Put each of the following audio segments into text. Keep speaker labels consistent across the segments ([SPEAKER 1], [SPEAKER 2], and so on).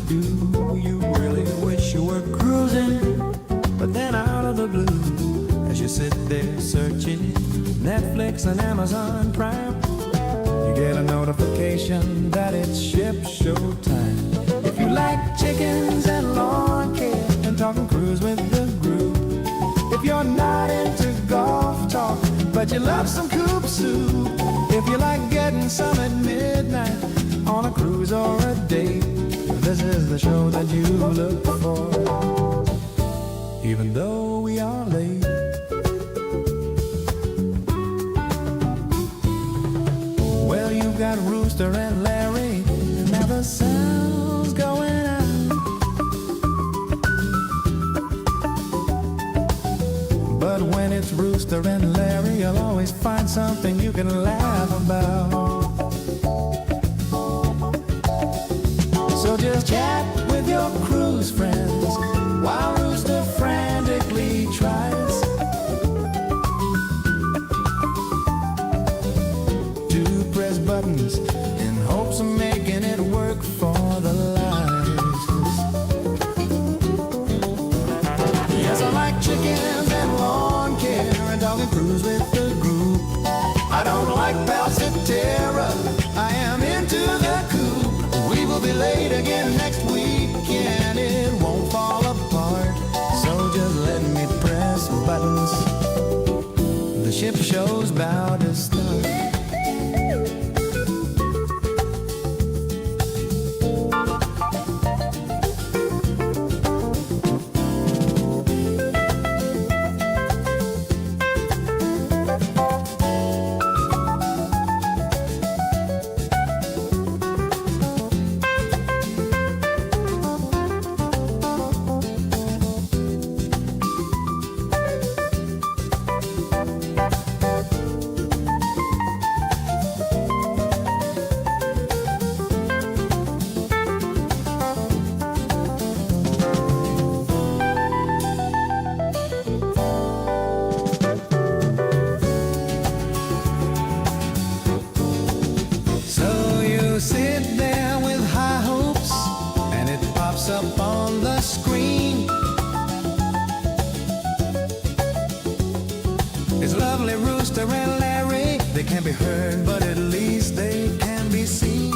[SPEAKER 1] do. You really wish you were cruising, but then out of the blue, as you sit there searching Netflix and Amazon Prime, you get a notification that it's ship show time. If you like chickens and lawn care and talking cruise with the group, if you're not into golf talk but you love some coop soup, if you like getting some at midnight on a cruise or a date, this is the show that you look for, even though we are late. Well, you got Rooster and Larry, and now the sound's going out. But when it's Rooster and Larry, you'll always find something you can laugh about. So just chat with your cruise friends while Rooster frantically tries to press buttons in hopes of making it work for the lives. Yes, I like chickens and lawn care and talking cruise with the group. I don't like Palcetera, I am into the coop. We will be late again next week and it won't fall apart. So just let me press buttons. The ship show's about to start. Sit there with high hopes and it pops up on the screen. It's lovely Rooster and Larry. They can't be heard, but at least they can be seen.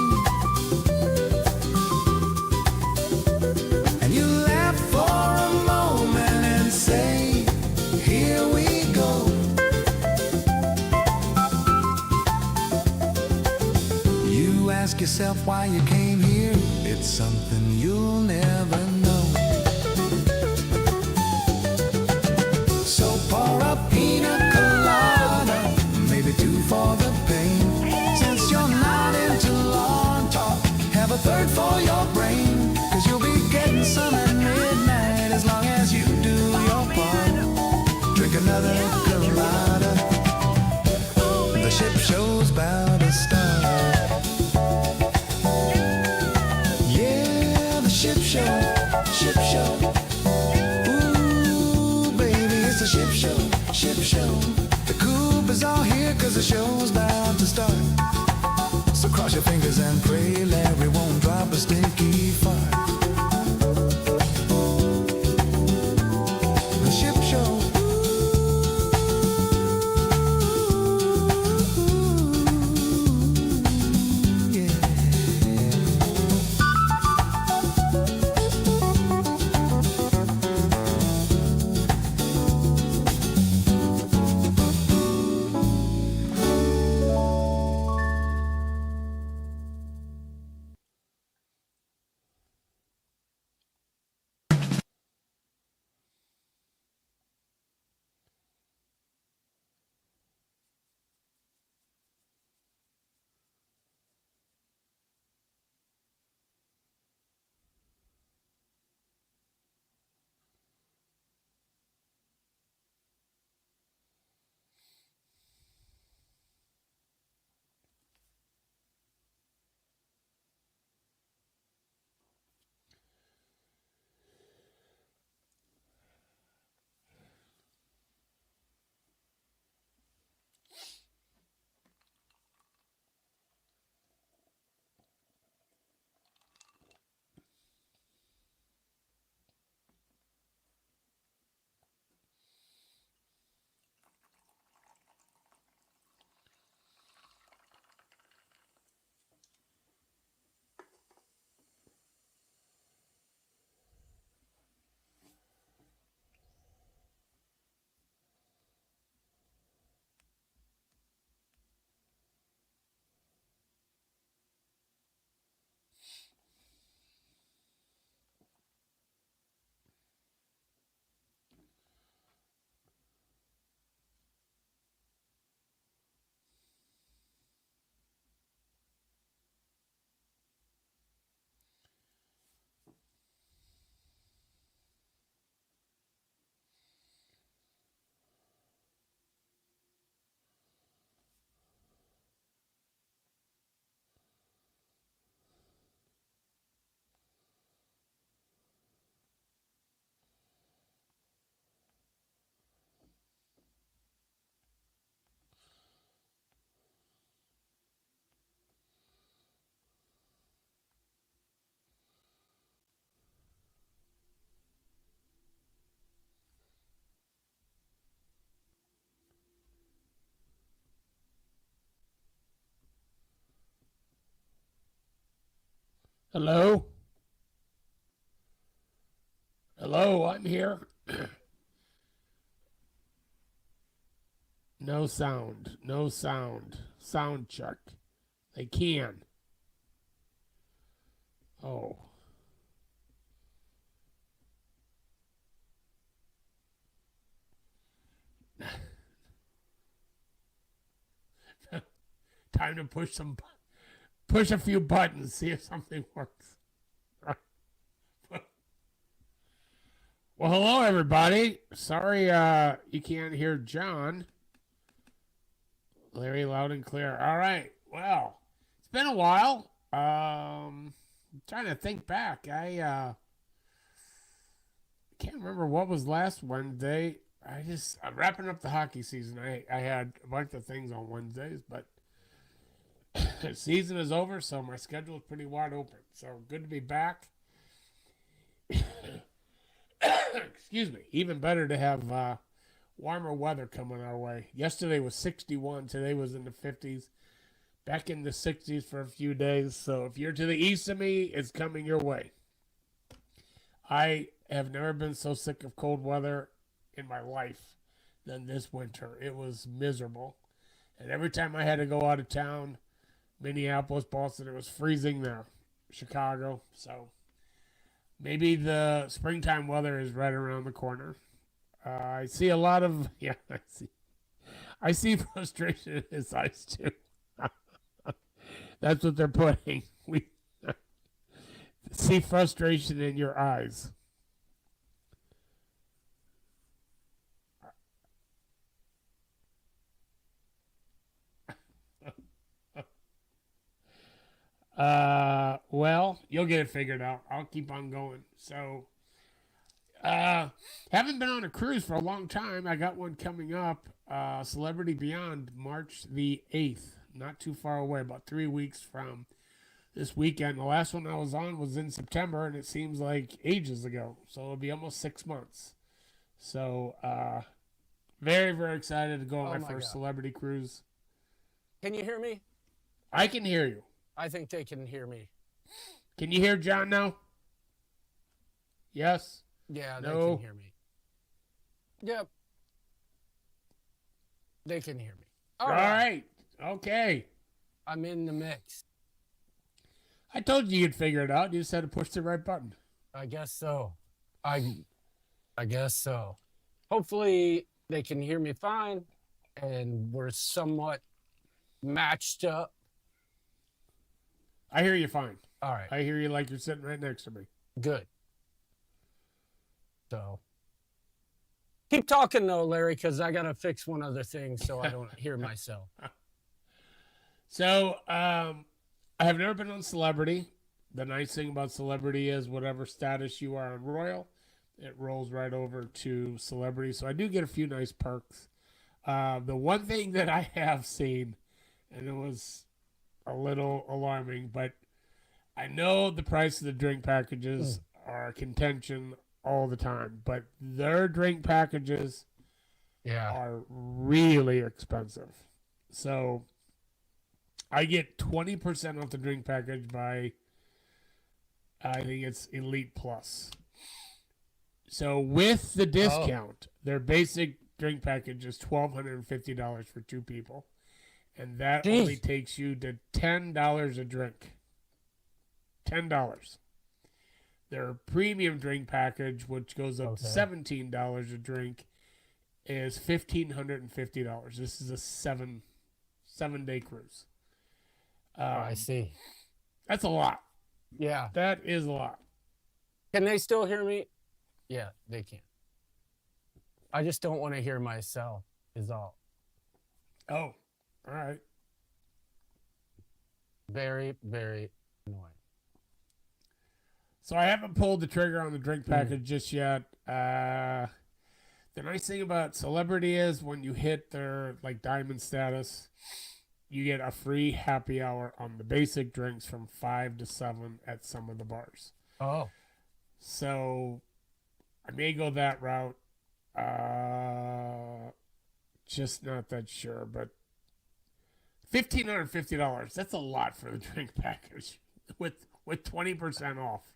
[SPEAKER 1] And you laugh for a moment and say, here we go. You ask yourself why you came here. It's something you'll never know. So pour a pina colada, maybe two for the pain. Since you're not into lawn talk, have a third for your brain. Cause you'll be getting some at midnight as long as you do your part. Drink another colada. The ship show's about to start. Ship show, ooh, baby, it's a ship show. The coop is all here cause the show's about to start. So cross your fingers and pray Larry won't drop a stinky fart. The ship show.
[SPEAKER 2] Hello? Hello, I'm here. No sound. No sound. Sound check. They can. Oh. Time to push a few buttons, see if something works. Well, hello everybody. Sorry you can't hear John. Larry loud and clear. All right. Well, it's been a while. Trying to think back. I can't remember what was last Wednesday. I'm wrapping up the hockey season. I had a bunch of things on Wednesdays, but the season is over, so my schedule is pretty wide open. So good to be back. Excuse me. Even better to have warmer weather coming our way. Yesterday was 61. Today was in the 50s. Back in the 60s for a few days. So if you're to the east of me, it's coming your way. I have never been so sick of cold weather in my life than this winter. It was miserable. And every time I had to go out of town, Minneapolis, Boston, it was freezing there. Chicago. So maybe the springtime weather is right around the corner. I see a lot of I see frustration in his eyes too. That's what they're putting. We see frustration in your eyes. Well, you'll get it figured out. I'll keep on going. So, haven't been on a cruise for a long time. I got one coming up, Celebrity Beyond, March the 8th. Not too far away, about 3 weeks from this weekend. The last one I was on was in September, and it seems like ages ago. So it'll be almost 6 months. So, very, very excited to go on my first celebrity cruise.
[SPEAKER 3] Can you hear me?
[SPEAKER 2] I can hear you.
[SPEAKER 3] I think they can hear me.
[SPEAKER 2] Can you hear John now? Yes?
[SPEAKER 3] Yeah,
[SPEAKER 2] No.
[SPEAKER 3] They can hear me. Yep. They can hear me.
[SPEAKER 2] All right. Okay.
[SPEAKER 3] I'm in the mix.
[SPEAKER 2] I told you you'd figure it out. You just had to push the right button.
[SPEAKER 3] I guess so. I guess so. Hopefully they can hear me fine and we're somewhat matched up.
[SPEAKER 2] I hear you fine.
[SPEAKER 3] All right.
[SPEAKER 2] I hear you like you're sitting right next to me.
[SPEAKER 3] Good. So keep talking though, Larry, because I gotta fix one other thing so I don't hear myself.
[SPEAKER 2] So, I have never been on Celebrity. The nice thing about Celebrity is whatever status you are on Royal, it rolls right over to Celebrity. So I do get a few nice perks. The one thing that I have seen, and it was a little alarming, but I know the price of the drink packages are contention all the time, but their drink packages are really expensive. So I get 20% off the drink package by, I think it's Elite Plus. So with the discount, their basic drink package is $1,250 for two people. And that only takes you to $10 a drink. $10. Their premium drink package, which goes up to $17 a drink, is $1,550. This is a seven-day cruise.
[SPEAKER 3] I see.
[SPEAKER 2] That's a lot.
[SPEAKER 3] Yeah.
[SPEAKER 2] That is a lot.
[SPEAKER 3] Can they still hear me? Yeah, they can. I just don't want to hear myself is all.
[SPEAKER 2] Oh, all right.
[SPEAKER 3] Very, very annoying.
[SPEAKER 2] So I haven't pulled the trigger on the drink package just yet. The nice thing about Celebrity is when you hit their like diamond status, you get a free happy hour on the basic drinks from 5 to 7 at some of the bars.
[SPEAKER 3] Oh.
[SPEAKER 2] So I may go that route. Just not that sure, but $1,550, that's a lot for the drink package with with 20% off.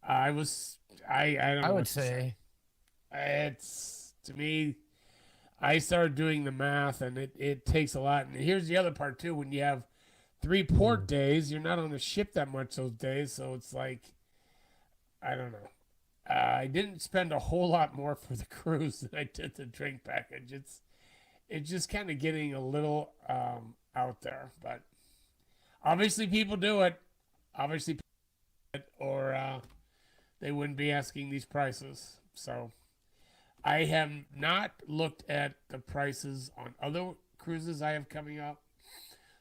[SPEAKER 2] I was I don't
[SPEAKER 3] I
[SPEAKER 2] know
[SPEAKER 3] would
[SPEAKER 2] what to say.
[SPEAKER 3] say,
[SPEAKER 2] It's to me. I started doing the math, and it takes a lot. And here's the other part too: when you have 3 port
[SPEAKER 3] mm,
[SPEAKER 2] days, you're not on the ship that much those days, so it's like I don't know. I didn't spend a whole lot more for the cruise than I did the drink package. It's just kind of getting a little out there, but obviously people do it. Obviously, or they wouldn't be asking these prices. So I have not looked at the prices on other cruises I have coming up,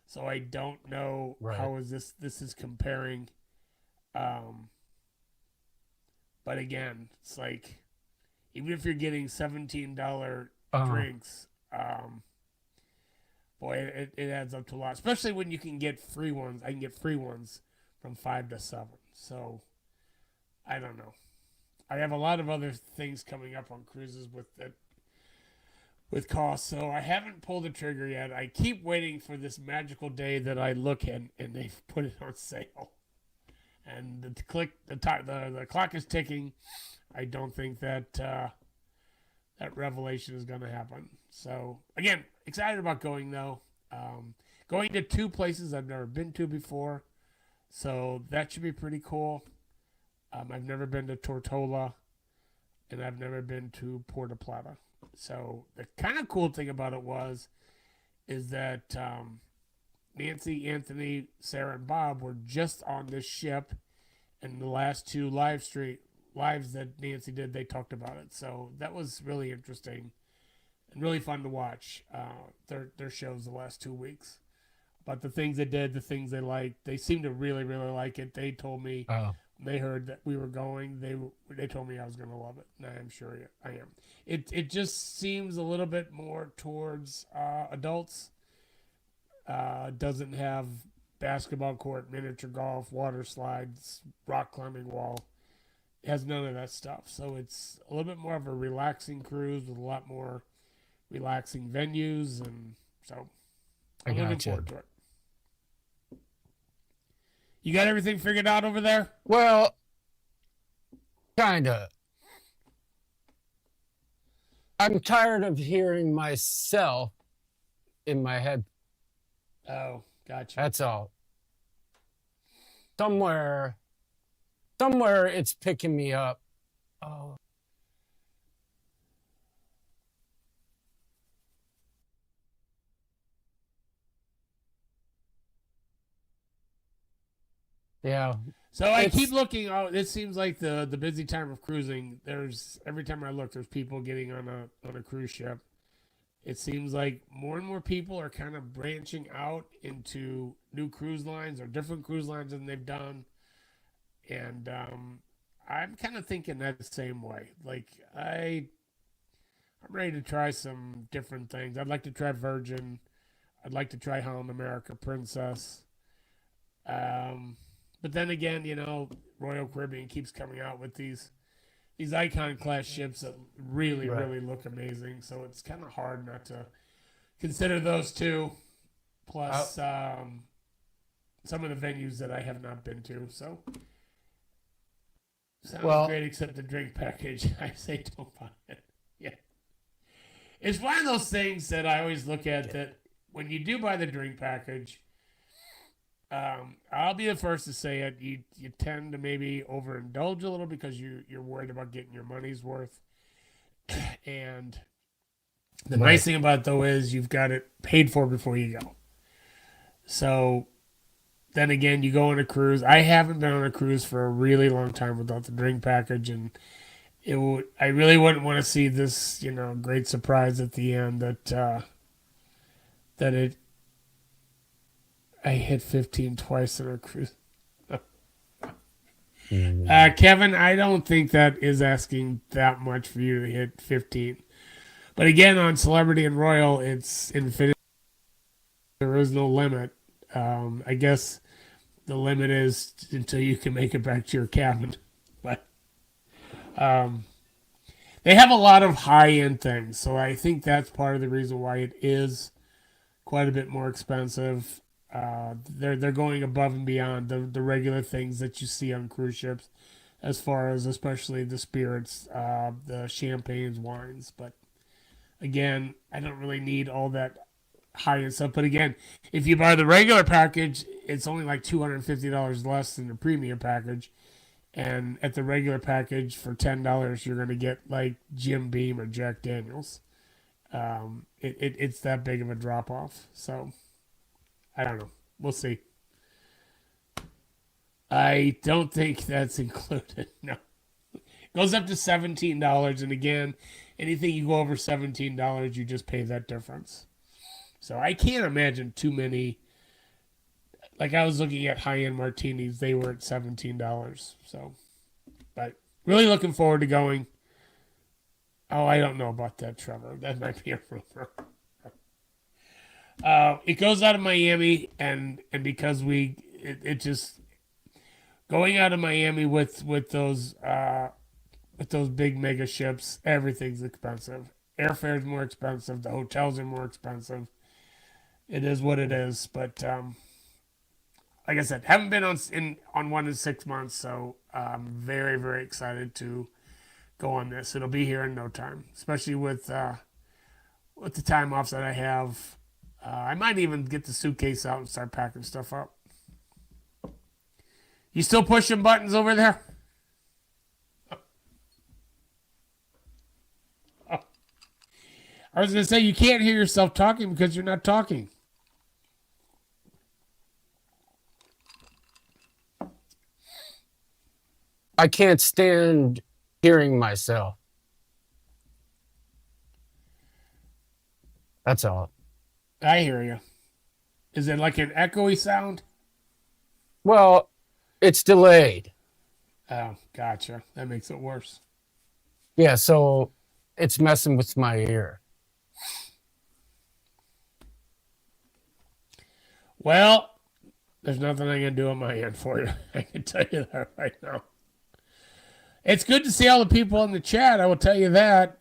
[SPEAKER 2] so I don't know
[SPEAKER 3] right.
[SPEAKER 2] how is this is comparing. Um, but again, it's like even if you're getting $17
[SPEAKER 3] Uh,
[SPEAKER 2] drinks, boy, it adds up to a lot. Especially when you can get free ones. I can get free ones from 5 to 7. So I don't know. I have a lot of other things coming up on cruises with it with costs, so I haven't pulled the trigger yet. I keep waiting for this magical day that I look in and they've put it on sale. And the clock is ticking. I don't think that that revelation is going to happen. So again, excited about going though. Going to 2 places I've never been to before, so that should be pretty cool. I've never been to Tortola, and I've never been to Puerto Plata. So the kind of cool thing about it is that Nancy, Anthony, Sarah, and Bob were just on this ship, and the last 2 lives that Nancy did, they talked about it. So that was really interesting and really fun to watch. Their shows the last 2 weeks. But the things they did, the things they liked, they seemed to really, really like it. They told me
[SPEAKER 3] oh,
[SPEAKER 2] when they heard that we were going, they told me I was going to love it, and I'm sure I am. It just seems a little bit more towards adults. Doesn't have basketball court, miniature golf, water slides, rock climbing wall. It has none of that stuff. So it's a little bit more of a relaxing cruise with a lot more relaxing venues, and so
[SPEAKER 3] I
[SPEAKER 2] I'm looking
[SPEAKER 3] gotcha.
[SPEAKER 2] forward to it. You got everything figured out over there?
[SPEAKER 3] Well, kinda. I'm tired of hearing myself in my head.
[SPEAKER 2] Oh, gotcha.
[SPEAKER 3] That's all. Somewhere, somewhere it's picking me up. Oh, yeah.
[SPEAKER 2] So I keep
[SPEAKER 3] It's
[SPEAKER 2] looking. Oh, this seems like the busy time of cruising. There's every time I look, there's people getting on a cruise ship. It seems like more and more people are kind of branching out into new cruise lines or different cruise lines than they've done, and I'm kind of thinking that the same way. Like I'm ready to try some different things. I'd like to try Virgin. I'd like to try Holland America Princess. Um, but then again, Royal Caribbean keeps coming out with these icon class ships that really,
[SPEAKER 3] right.
[SPEAKER 2] really look amazing. So it's kind of hard not to consider those two, plus some of the venues that I have not been to. So sounds
[SPEAKER 3] Well,
[SPEAKER 2] great, except the drink package. I say don't buy it. Yeah, it's one of those things that I always look at that when you do buy the drink package. I'll be the first to say it. You tend to maybe overindulge a little because you're worried about getting your money's worth. And the nice
[SPEAKER 3] right.
[SPEAKER 2] thing about it though is you've got it paid for before you go. So then again, you go on a cruise. I haven't been on a cruise for a really long time without the drink package, and I really wouldn't want to see this great surprise at the end that I hit 15 twice on a cruise. Kevin, I don't think that is asking that much for you to hit 15. But again, on Celebrity and Royal, it's infinite. There is no limit. I guess the limit is until you can make it back to your cabin. But they have a lot of high-end things, so I think that's part of the reason why it is quite a bit more expensive. They're going above and beyond the regular things that you see on cruise ships, as far as especially the spirits, the champagnes, wines. But again, I don't really need all that high end stuff. But again, if you buy the regular package, it's only like $250 less than the premium package. And at the regular package for $10, you're gonna get like Jim Beam or Jack Daniels. It's that big of a drop off. So I don't know. We'll see. I don't think that's included. No, it goes up to $17, and again, anything you go over $17, you just pay that difference. So I can't imagine too many. Like I was looking at high end martinis, they were at $17. So, but really looking forward to going. Oh, I don't know about that, Trevor. That might be a rumor. It goes out of Miami, and because it just going out of Miami with those big mega ships, everything's expensive. Airfare's more expensive. The hotels are more expensive. It is what it is. But like I said, haven't been on one in 6 months, so I'm very, very excited to go on this. It'll be here in no time, especially with the time offs that I have. I might even get the suitcase out and start packing stuff up. You still pushing buttons over there? I was going to say, you can't hear yourself talking because you're not talking.
[SPEAKER 3] I can't stand hearing myself. That's all.
[SPEAKER 2] I hear you. Is it like an echoey sound?
[SPEAKER 3] Well, it's delayed.
[SPEAKER 2] Oh, gotcha. That makes it worse.
[SPEAKER 3] Yeah, so it's messing with my ear.
[SPEAKER 2] Well, there's nothing I can do on my end for you. I can tell you that right now. It's good to see all the people in the chat. I will tell you that.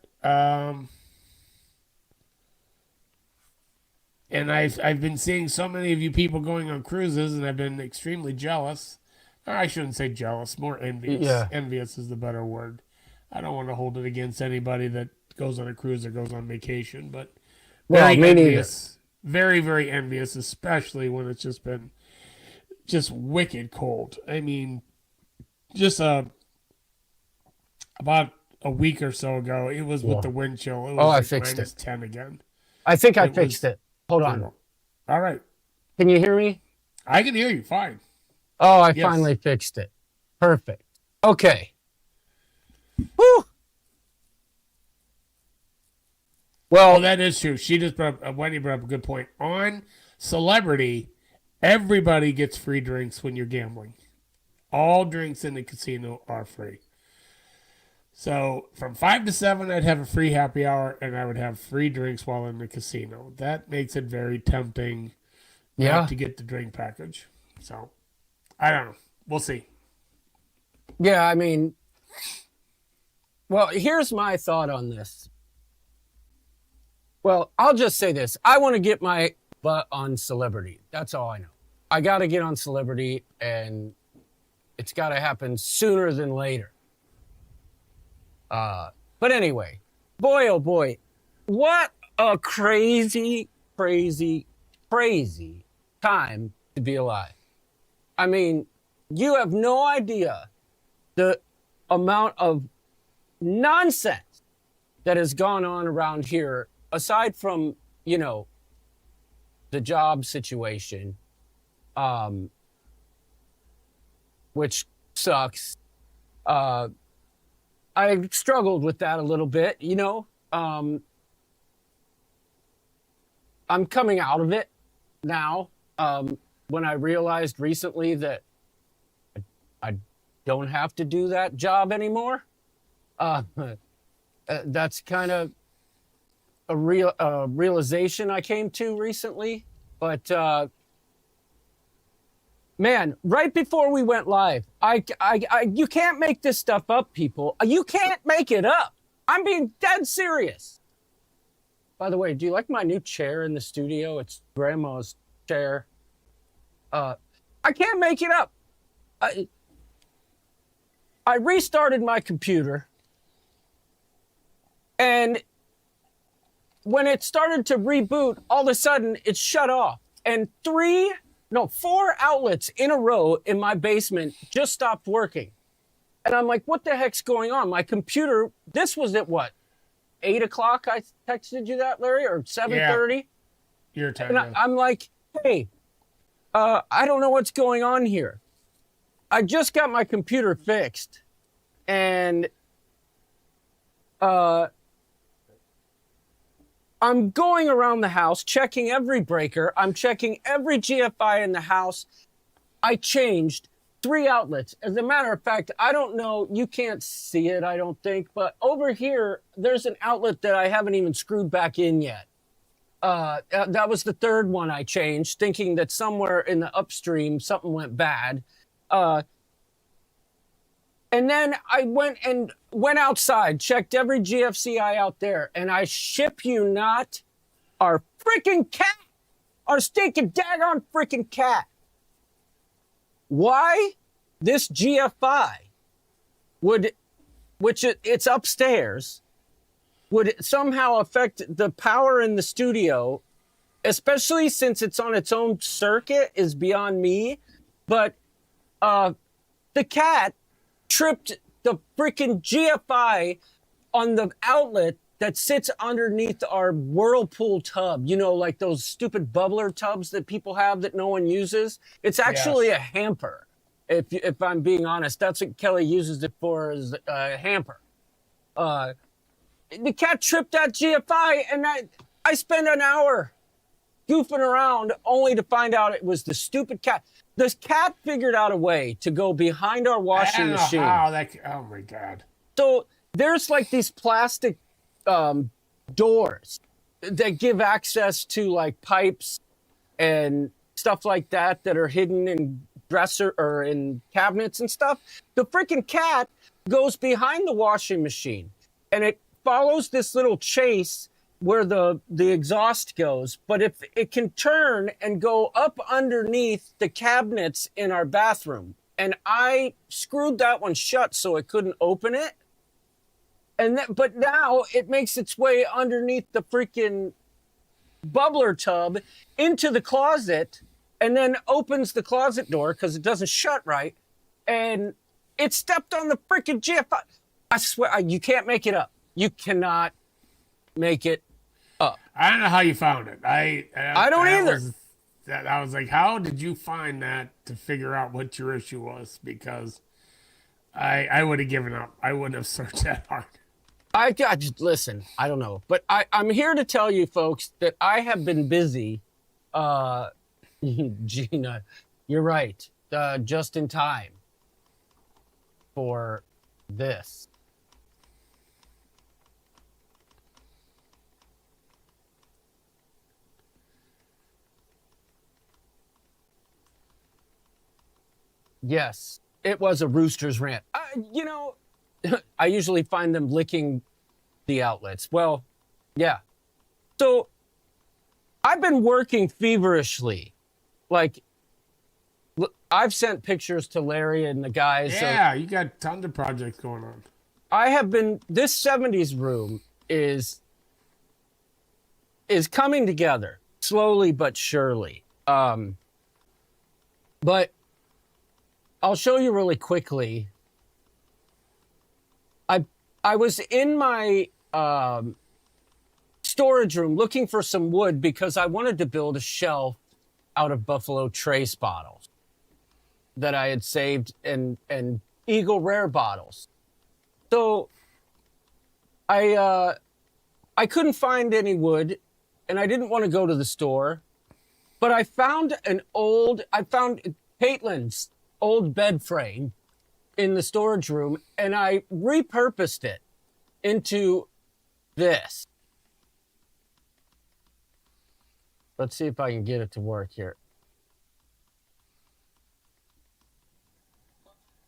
[SPEAKER 2] And I've been seeing so many of you people going on cruises, and I've been extremely jealous. Or I shouldn't say jealous, more envious.
[SPEAKER 3] Yeah.
[SPEAKER 2] Envious is the better word. I don't want to hold it against anybody that goes on a cruise or goes on vacation, but
[SPEAKER 3] Well,
[SPEAKER 2] very
[SPEAKER 3] me neither.
[SPEAKER 2] envious. Very, very envious, especially when it's just been just wicked cold. I mean, just about a week or so ago, it was with the wind chill. It was
[SPEAKER 3] I
[SPEAKER 2] like
[SPEAKER 3] fixed
[SPEAKER 2] minus
[SPEAKER 3] it.
[SPEAKER 2] 10 again.
[SPEAKER 3] I think I
[SPEAKER 2] It
[SPEAKER 3] fixed
[SPEAKER 2] was
[SPEAKER 3] it. Hold on.
[SPEAKER 2] brutal. All right.
[SPEAKER 3] Can you hear me?
[SPEAKER 2] I can hear you fine.
[SPEAKER 3] Oh, I
[SPEAKER 2] Yes.
[SPEAKER 3] finally fixed it. Perfect. Okay. Whew.
[SPEAKER 2] Oh,
[SPEAKER 3] Well,
[SPEAKER 2] that is true. She just brought up, Wendy brought up a good point. On Celebrity, everybody gets free drinks when you're gambling. All drinks in the casino are free. So from 5 to 7, I'd have a free happy hour, and I would have free drinks while in the casino. That makes it very tempting
[SPEAKER 3] yeah.
[SPEAKER 2] not to get the drink package. So I don't know. We'll see.
[SPEAKER 3] Yeah, I mean, well, here's my thought on this. Well, I'll just say this. I want to get my butt on Celebrity. That's all I know. I got to get on Celebrity, and it's got to happen sooner than later. But anyway, boy, oh boy, what a crazy, crazy, crazy time to be alive. I mean, you have no idea the amount of nonsense that has gone on around here, aside from, you know, the job situation, which sucks. I struggled with that a little bit, you know. I'm coming out of it now. When I realized recently that I don't have to do that job anymore, that's kind of a realization I came to recently. But man, right before we went live, you can't make this stuff up, people. You can't make it up. I'm being dead serious. By the way, do you like my new chair in the studio? It's Grandma's chair. I can't make it up. I, I restarted my computer, and when it started to reboot, all of a sudden it shut off. And four outlets in a row in my basement just stopped working. And I'm like, what the heck's going on? My computer, this was at what, 8 o'clock I texted you that, Larry, or 7:30?
[SPEAKER 2] Your time.
[SPEAKER 3] And I'm like, hey, I don't know what's going on here. I just got my computer fixed, and I'm going around the house, checking every breaker. I'm checking every GFI in the house. I changed 3 outlets. As a matter of fact, I don't know, you can't see it, I don't think, but over here, there's an outlet that I haven't even screwed back in yet. That was the 3rd one I changed, thinking that somewhere in the upstream, something went bad. And then I went outside, checked every GFCI out there, and I ship you not, our freaking cat, our stinking daggone freaking cat. Why this GFI it's upstairs, would somehow affect the power in the studio, especially since it's on its own circuit, is beyond me. But the cat tripped the freaking GFI on the outlet that sits underneath our Whirlpool tub. You know, like those stupid bubbler tubs that people have that no one uses. It's actually a hamper. If I'm being honest, that's what Kelly uses it for, is a hamper. The cat tripped that GFI, and I spent an hour goofing around only to find out it was the stupid cat. This cat figured out a way to go behind our washing machine.
[SPEAKER 2] Oh my God.
[SPEAKER 3] So there's like these plastic doors that give access to like pipes and stuff like that are hidden in dresser or in cabinets and stuff. The freaking cat goes behind the washing machine, and it follows this little chase where the exhaust goes. But if it can turn and go up underneath the cabinets in our bathroom, and I screwed that one shut so it couldn't open it. But now it makes its way underneath the freaking bubbler tub into the closet, and then opens the closet door because it doesn't shut right. And it stepped on the freaking GFI. I swear, you can't make it up. You cannot make it up.
[SPEAKER 2] I don't know how you found it. I
[SPEAKER 3] don't either.
[SPEAKER 2] I was like, how did you find that to figure out what your issue was? Because I would have given up. I wouldn't have searched that hard.
[SPEAKER 3] Listen, I don't know. But I'm here to tell you folks that I have been busy. Gina, you're right. Just in time for this. Yes, it was a rooster's rant. I usually find them licking the outlets. Well, yeah. So I've been working feverishly. Like, I've sent pictures to Larry and the guys.
[SPEAKER 2] Yeah, you got tons of projects going on.
[SPEAKER 3] I have been, this 70s room is coming together slowly but surely. But I'll show you really quickly. I was in my storage room looking for some wood because I wanted to build a shelf out of Buffalo Trace bottles that I had saved and Eagle Rare bottles. So I couldn't find any wood, and I didn't want to go to the store, but I found Caitlin's old bed frame in the storage room, and I repurposed it into this. Let's see if I can get it to work here.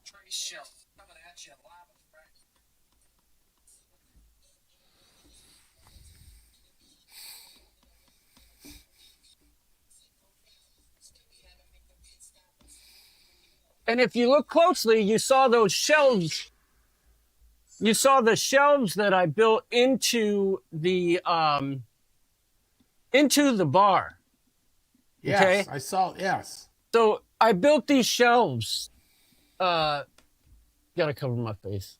[SPEAKER 3] Trace shelf coming at you live and direct. And if you look closely, you saw those shelves. You saw the shelves that I built into the bar.
[SPEAKER 2] Yes,
[SPEAKER 3] Okay.
[SPEAKER 2] I saw. Yes.
[SPEAKER 3] So I built these shelves. Gotta cover my face.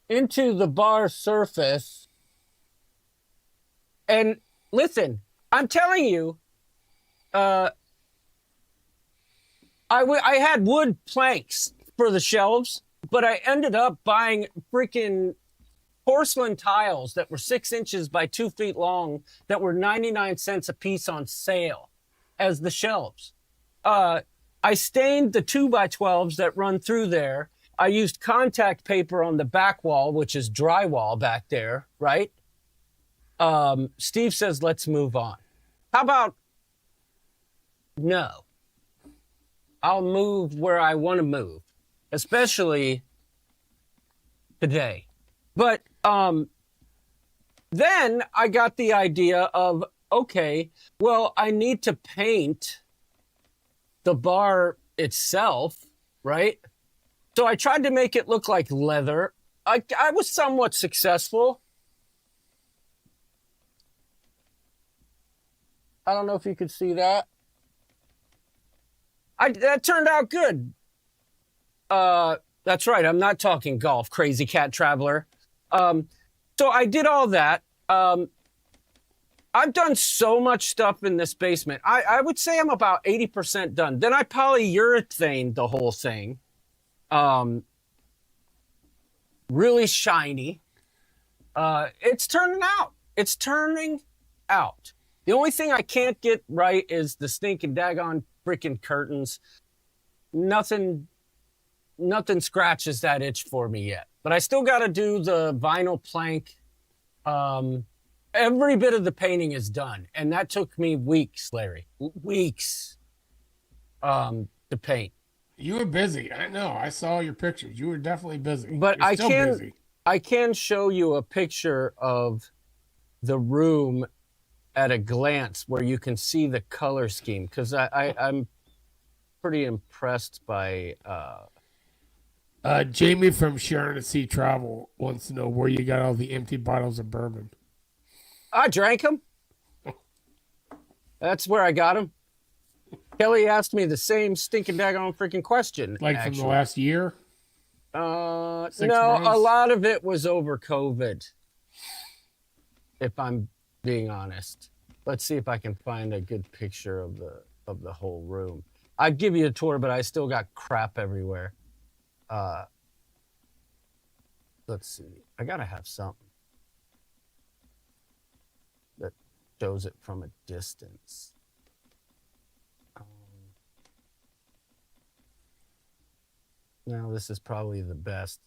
[SPEAKER 3] Into the bar surface. And listen, I'm telling you, I had wood planks for the shelves, but I ended up buying freaking porcelain tiles that were 6 inches by 2 feet long that were 99 cents a piece on sale as the shelves. I stained the 2x12s that run through there. I used contact paper on the back wall, which is drywall back there, right? Steve says, let's move on. How about no? I'll move where I want to move, especially today. But then I got the idea of, okay, well, I need to paint the bar itself, right? So I tried to make it look like leather. I was somewhat successful. I don't know if you could see that. That turned out good. That's right. I'm not talking golf, crazy cat traveler. So I did all that. I've done so much stuff in this basement. I would say I'm about 80% done. Then I polyurethane the whole thing. Really shiny. It's turning out. It's turning out. The only thing I can't get right is the stinking daggone freaking curtains. Nothing scratches that itch for me yet. But I still got to do the vinyl plank. Every bit of the painting is done. And that took me weeks, Larry. Weeks to paint.
[SPEAKER 2] You were busy. I know. I saw your pictures. You were definitely busy.
[SPEAKER 3] But
[SPEAKER 2] You're still busy.
[SPEAKER 3] I can show you a picture of the room at a glance where you can see the color scheme, because I'm pretty impressed by
[SPEAKER 2] Jamie from Sharon at Sea Travel wants to know where you got all the empty bottles of bourbon.
[SPEAKER 3] I drank them. That's where I got them. Kelly asked me the same stinking daggone freaking question.
[SPEAKER 2] Like
[SPEAKER 3] actually.
[SPEAKER 2] from the last year? 6
[SPEAKER 3] No,
[SPEAKER 2] months?
[SPEAKER 3] a lot of it was over COVID, if I'm being honest. Let's see if I can find a good picture of the whole room. I'd give you a tour, but I still got crap everywhere. Let's see. I gotta have something that shows it from a distance. Now this is probably the best.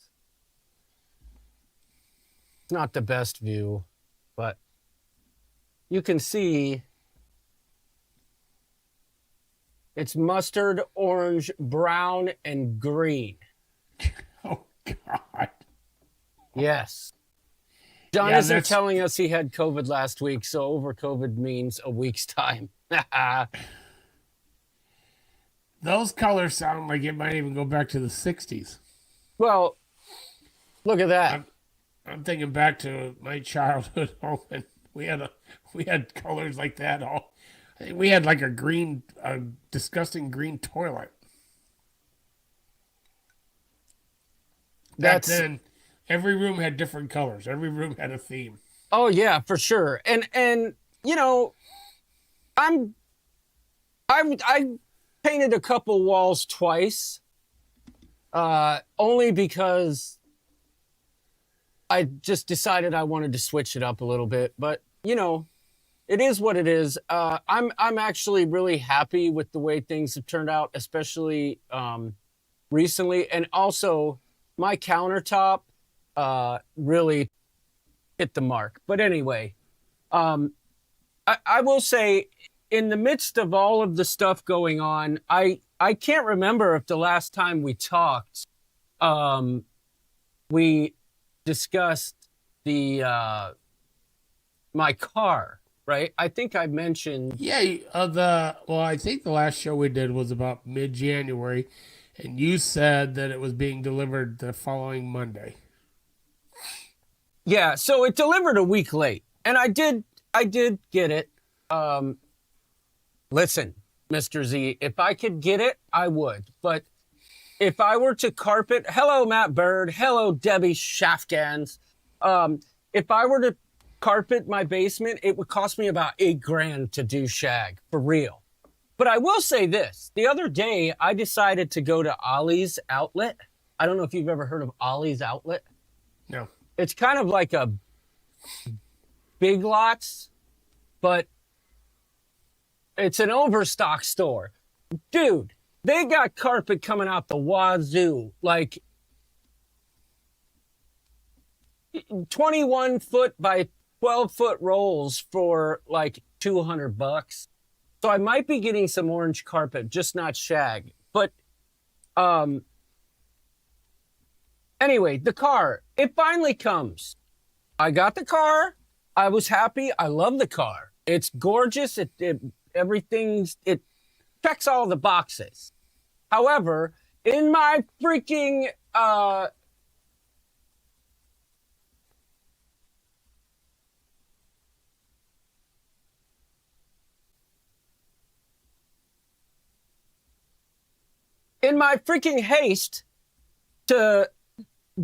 [SPEAKER 3] It's not the best view, but you can see it's mustard, orange, brown, and green.
[SPEAKER 2] Oh, God.
[SPEAKER 3] Yes. John
[SPEAKER 2] Yeah,
[SPEAKER 3] isn't
[SPEAKER 2] that's-
[SPEAKER 3] telling us he had COVID last week, so over COVID means a week's time.
[SPEAKER 2] Those colors sound like it might even go back to the 60s.
[SPEAKER 3] Well, look at that.
[SPEAKER 2] I'm thinking back to my childhood home, and we had colors like that. I think we had like a disgusting green toilet. Back then, every room had different colors. Every room had a theme.
[SPEAKER 3] Oh yeah, for sure. And you know, I painted a couple walls twice, only because I just decided I wanted to switch it up a little bit. But you know, it is what it is. I'm actually really happy with the way things have turned out, especially recently, and also my countertop really hit the mark. But anyway, I will say, in the midst of all of the stuff going on, I can't remember if the last time we talked, we discussed the my car, right? I think I mentioned.
[SPEAKER 2] Yeah, I think the last show we did was about mid-January, and you said that it was being delivered the following Monday.
[SPEAKER 3] Yeah, so it delivered a week late, and I did get it. Listen, Mr. Z, if I could get it, I would. But if I were to carpet, hello, Matt Bird, hello, Debbie Shaftans. If I were to carpet my basement, it would cost me about $8,000 to do shag, for real. But I will say this. The other day, I decided to go to Ollie's Outlet. I don't know if you've ever heard of Ollie's Outlet.
[SPEAKER 2] No.
[SPEAKER 3] It's kind of like a Big Lots, but it's an overstock store. Dude, they got carpet coming out the wazoo, like 21-foot by 12-foot rolls for like $200. So I might be getting some orange carpet, just not shag. But anyway, the car, it finally comes. I got the car. I was happy. I love the car. It's gorgeous. It checks all the boxes. However, in my freaking haste to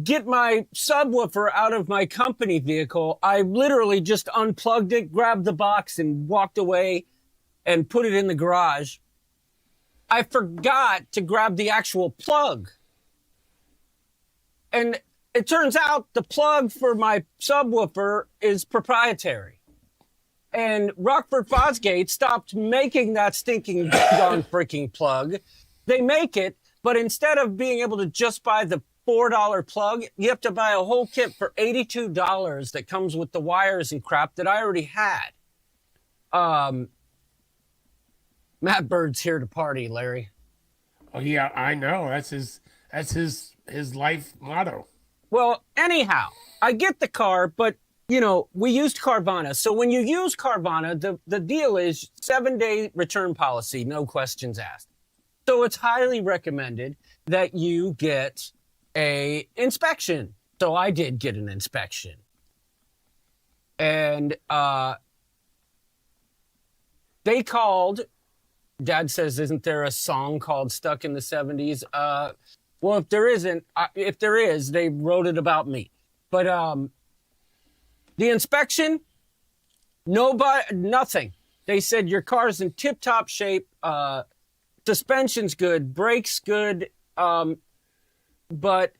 [SPEAKER 3] get my subwoofer out of my company vehicle, I literally just unplugged it, grabbed the box, and walked away and put it in the garage. I forgot to grab the actual plug. And it turns out the plug for my subwoofer is proprietary. And Rockford Fosgate stopped making that stinking darn freaking plug. They make it, but instead of being able to just buy the $4 plug, you have to buy a whole kit for $82 that comes with the wires and crap that I already had. Matt Bird's here to party, Larry.
[SPEAKER 2] Oh yeah, I know. That's his life motto.
[SPEAKER 3] Well, anyhow, I get the car, but you know, we used Carvana. So when you use Carvana, the deal is 7-day return policy, no questions asked. So it's highly recommended that you get a inspection. So I did get an inspection. And they called. Dad says, isn't there a song called Stuck in the 70s? Well, if there is, they wrote it about me. But the inspection, nothing. They said your car's in tip-top shape, suspension's good, brakes good, but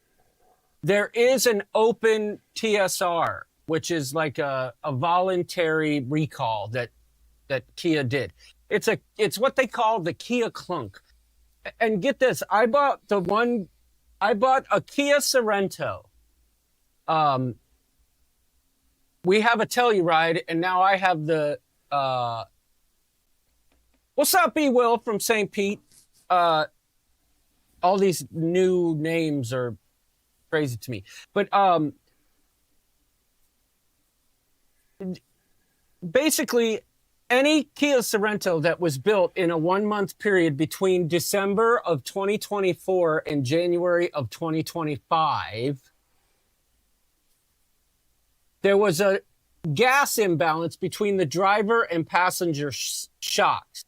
[SPEAKER 3] there is an open TSR, which is like a voluntary recall that Kia did. It's what they call the Kia clunk. And get this, I bought a Kia Sorento. We have a Telluride, and now I have the what's up, B. Will from St. Pete? All these new names are crazy to me. But basically, any Kia Sorento that was built in a 1-month period between December of 2024 and January of 2025, there was a gas imbalance between the driver and passenger shocks,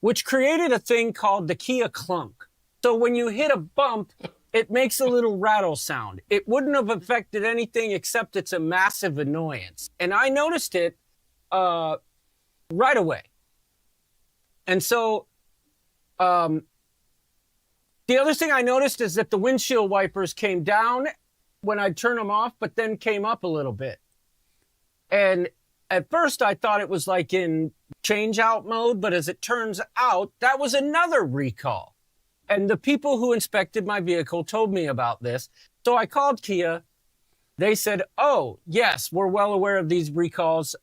[SPEAKER 3] which created a thing called the Kia clunk. So when you hit a bump, it makes a little rattle sound. It wouldn't have affected anything except it's a massive annoyance. And I noticed it right away. And so the other thing I noticed is that the windshield wipers came down when I turned them off, but then came up a little bit. And at first I thought it was like in change out mode, but as it turns out, that was another recall. And the people who inspected my vehicle told me about this. So I called Kia. They said, oh, yes, we're well aware of these recalls.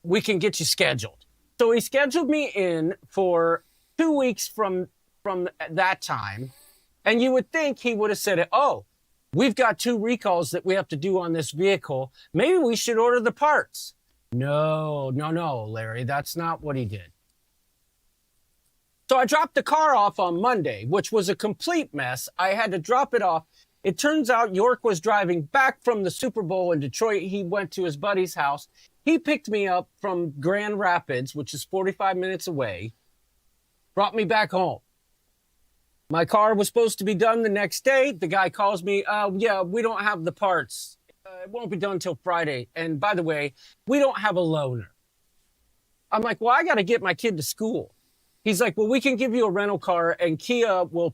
[SPEAKER 3] We can get you scheduled. So he scheduled me in for 2 weeks from that time. And you would think he would have said, oh, we've got 2 recalls that we have to do on this vehicle. Maybe we should order the parts. No, no, no, Larry, that's not what he did. So I dropped the car off on Monday, which was a complete mess. I had to drop it off. It turns out York was driving back from the Super Bowl in Detroit. He went to his buddy's house. He picked me up from Grand Rapids, which is 45 minutes away, brought me back home. My car was supposed to be done the next day. The guy calls me, yeah, we don't have the parts. It won't be done until Friday. And by the way, we don't have a loaner. I'm like, well, I got to get my kid to school. He's like, well, we can give you a rental car and Kia will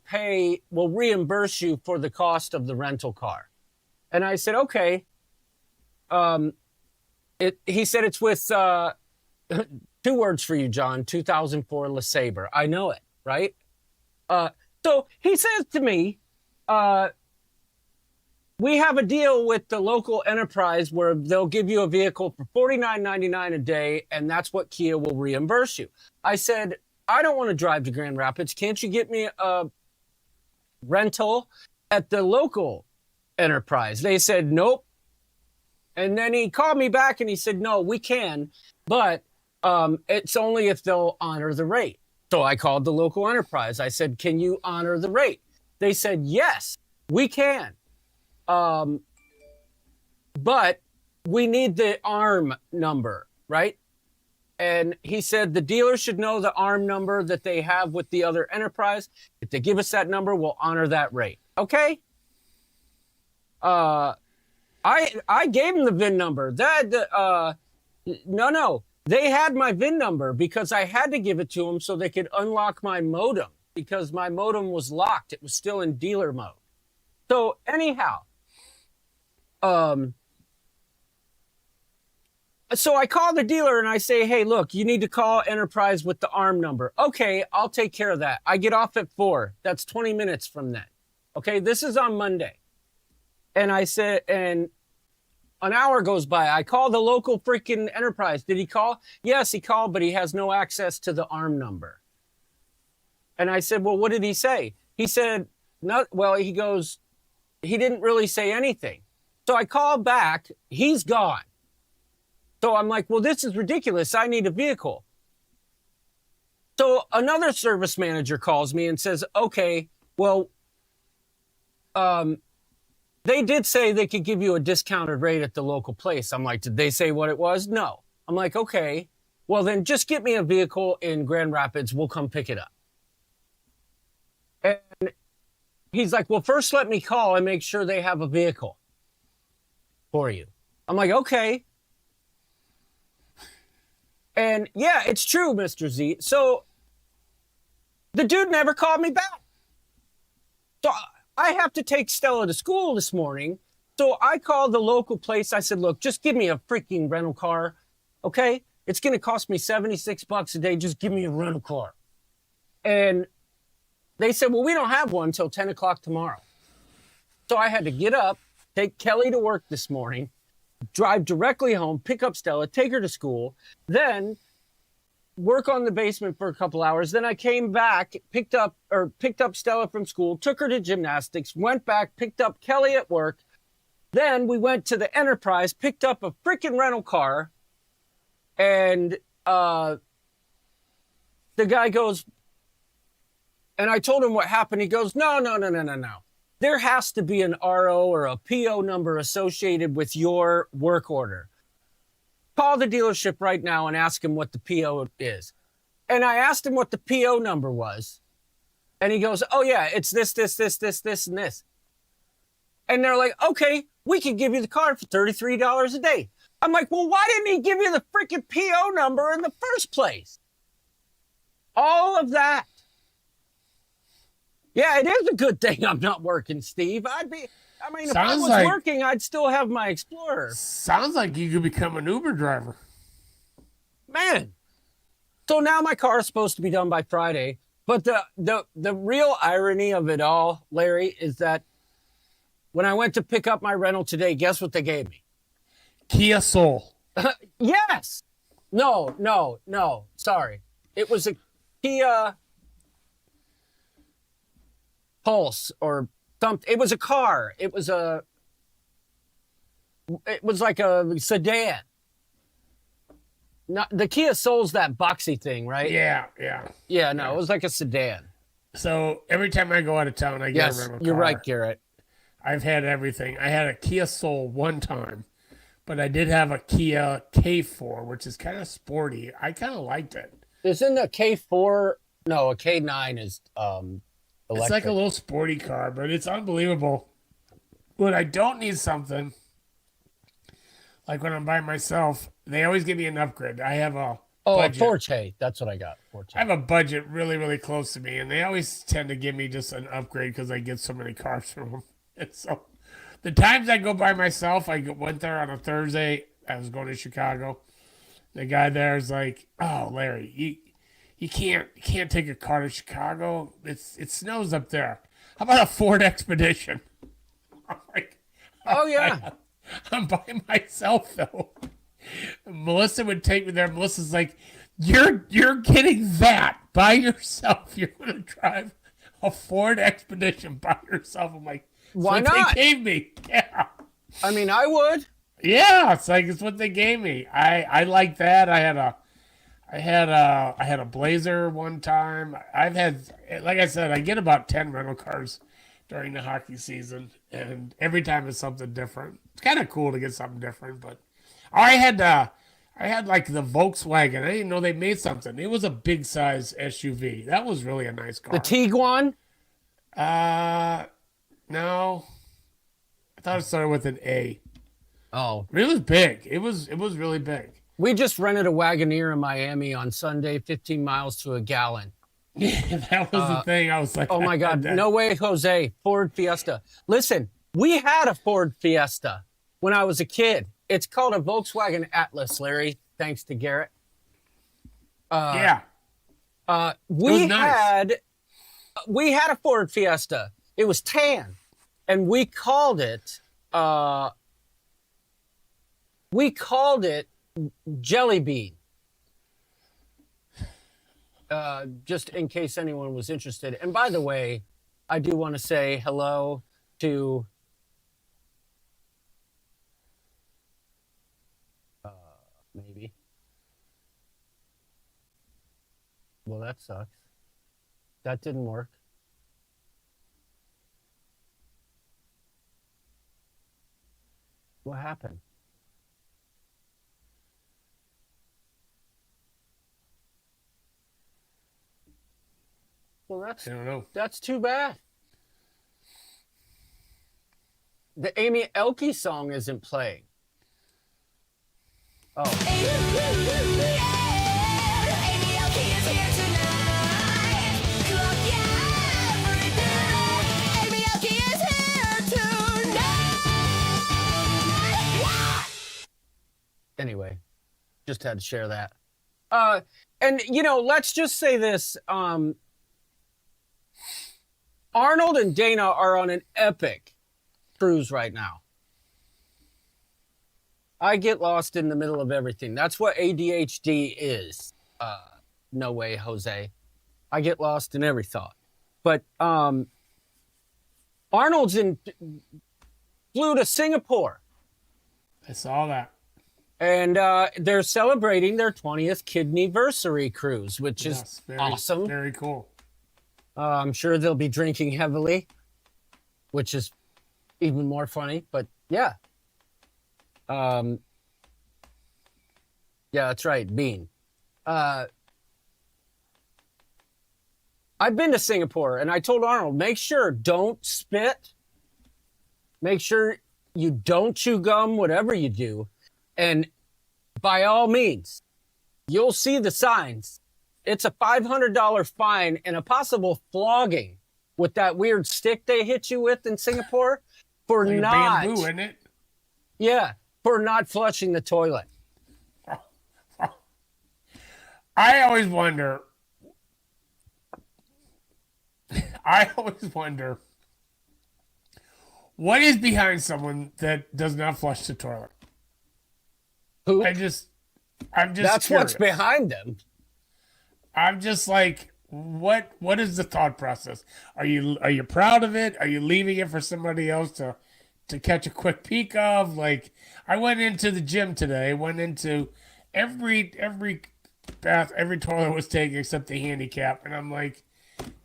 [SPEAKER 3] reimburse you for the cost of the rental car. And I said, okay. He said it's with 2 words for you, John, 2004 LeSabre. I know it, right? So he says to me, we have a deal with the local enterprise where they'll give you a vehicle for $49.99 a day, and that's what Kia will reimburse you. I said, I don't want to drive to Grand Rapids. Can't you get me a rental at the local enterprise? They said, nope. And then he called me back and he said, no, we can, but it's only if they'll honor the rate. So I called the local enterprise. I said, can you honor the rate? They said, yes, we can. But we need the ARM number, right? And he said the dealer should know the ARM number that they have with the other enterprise. If they give us that number, we'll honor that rate. Okay? I gave him the VIN number. No. They had my VIN number because I had to give it to them so they could unlock my modem because my modem was locked. It was still in dealer mode. So anyhow, so I call the dealer and I say, hey, look, you need to call Enterprise with the ARM number. Okay, I'll take care of that. I get off at 4. That's 20 minutes from then. Okay, this is on Monday. And I said, and an hour goes by. I call the local freaking Enterprise. Did he call? Yes, he called, but he has no access to the ARM number. And I said, well, what did he say? He said, no, well, he goes, he didn't really say anything. So I call back. He's gone. So I'm like, well, this is ridiculous. I need a vehicle. So another service manager calls me and says, okay, well, they did say they could give you a discounted rate at the local place. I'm like, did they say what it was? No. I'm like, okay, well, then just get me a vehicle in Grand Rapids. We'll come pick it up. And he's like, well, first let me call and make sure they have a vehicle for you. I'm like, okay. And yeah, it's true, Mr. Z. So the dude never called me back. So I have to take Stella to school this morning. So I called the local place. I said, look, just give me a freaking rental car. Okay. It's going to cost me $76 a day. Just give me a rental car. And they said, well, we don't have one until 10 o'clock tomorrow. So I had to get up, take Kelly to work this morning, drive directly home, pick up Stella, take her to school, then work on the basement for a couple hours. Then I came back, picked up Stella from school, took her to gymnastics, went back, picked up Kelly at work. Then we went to the Enterprise, picked up a freaking rental car. And the guy goes, and I told him what happened. He goes, no. There has to be an RO or a PO number associated with your work order. Call the dealership right now and ask him what the PO is. And I asked him what the PO number was. And he goes, oh yeah, it's this, and this. And they're like, okay, we can give you the car for $33 a day. I'm like, well, why didn't he give you the freaking PO number in the first place? All of that. Yeah, it is a good thing I'm not working, Steve. If I was working, I'd still have my Explorer.
[SPEAKER 2] Sounds like you could become an Uber driver.
[SPEAKER 3] Man. So now my car is supposed to be done by Friday. But the real irony of it all, Larry, is that when I went to pick up my rental today, guess what they gave me?
[SPEAKER 2] Kia Soul.
[SPEAKER 3] Yes. No. Sorry. It was a Kia Pulse or something. It was a car. It was like a sedan. Not the Kia Soul's that boxy thing, right?
[SPEAKER 2] Yeah, yeah.
[SPEAKER 3] Yeah, no, it was like a sedan.
[SPEAKER 2] So every time I go out of town, I get a
[SPEAKER 3] Yes,
[SPEAKER 2] rental car.
[SPEAKER 3] you're right, Garrett.
[SPEAKER 2] I've had everything. I had a Kia Soul one time, but I did have a Kia K4, which is kind of sporty. I kind of liked it.
[SPEAKER 3] Isn't a K4? No, a K9 is electric.
[SPEAKER 2] It's like a little sporty car, but it's unbelievable. When I don't need something, like when I'm by myself, they always give me an upgrade. I have a budget.
[SPEAKER 3] Forte. That's what I got. Forte.
[SPEAKER 2] I have a budget really, really close to me, and they always tend to give me just an upgrade because I get so many cars from them. And so the times I go by myself, I went there on a Thursday. I was going to Chicago. The guy there is like, "Oh, Larry, you can't take a car to Chicago. It snows up there. How about a Ford Expedition?" I'm like,
[SPEAKER 3] Oh yeah.
[SPEAKER 2] I'm by myself though. Melissa would take me there. Melissa's like, "You're getting that by yourself. You're gonna drive a Ford Expedition by yourself." I'm like,
[SPEAKER 3] Why
[SPEAKER 2] "That's what
[SPEAKER 3] not?
[SPEAKER 2] They gave me." Yeah.
[SPEAKER 3] I mean, I would.
[SPEAKER 2] Yeah, it's what they gave me. I like that. I had a Blazer one time. I've had, like I said, I get about 10 rental cars during the hockey season, and every time it's something different. It's kind of cool to get something different, but I had like the Volkswagen. I didn't know they made something. It was a big size SUV. That was really a nice car.
[SPEAKER 3] The Tiguan.
[SPEAKER 2] No. I thought it started with an A.
[SPEAKER 3] Oh,
[SPEAKER 2] It was big. It was really big.
[SPEAKER 3] we just rented a Wagoneer in Miami on Sunday, 15 miles to a gallon.
[SPEAKER 2] Yeah, that was the thing. I was like,
[SPEAKER 3] Oh my God, no way, Jose. Ford Fiesta. Listen, we had a Ford Fiesta when I was a kid. It's called a Volkswagen Atlas, Larry, thanks to Garrett.
[SPEAKER 2] Yeah.
[SPEAKER 3] We
[SPEAKER 2] was nice.
[SPEAKER 3] had a Ford Fiesta. It was tan, and we called it Jelly Bean. Just in case anyone was interested. And by the way, I do want to say hello to maybe. Well, that sucks. That didn't work. What happened? Well,
[SPEAKER 2] I don't know.
[SPEAKER 3] that's too bad. The Amy Elke song isn't playing. Oh, anyway, just had to share that. And you know, let's just say this. Arnold and Dana are on an epic cruise right now. I get lost in the middle of everything. That's what ADHD is. No way, Jose. I get lost in every thought. But Arnold's flew to Singapore.
[SPEAKER 2] I saw that.
[SPEAKER 3] And they're celebrating their 20th kidneyversary cruise, which is awesome.
[SPEAKER 2] Very cool.
[SPEAKER 3] I'm sure they'll be drinking heavily, which is even more funny. But yeah. Yeah, that's right. Bean. I've been to Singapore, and I told Arnold, make sure don't spit. Make sure you don't chew gum, whatever you do. And by all means, you'll see the signs. It's a $500 fine and a possible flogging with that weird stick they hit you with in Singapore for
[SPEAKER 2] Like
[SPEAKER 3] not.
[SPEAKER 2] a bamboo, isn't it?
[SPEAKER 3] Yeah, for not flushing the toilet.
[SPEAKER 2] I always wonder. What is behind someone that does not flush the toilet?
[SPEAKER 3] Who?
[SPEAKER 2] I'm just.
[SPEAKER 3] That's
[SPEAKER 2] curious.
[SPEAKER 3] what's behind them.
[SPEAKER 2] I'm just like, what is the thought process? Are you proud of it? Are you leaving it for somebody else to catch a quick peek of? Like, I went into the gym today, went into every bath, every toilet was taken except the handicap, and I'm like,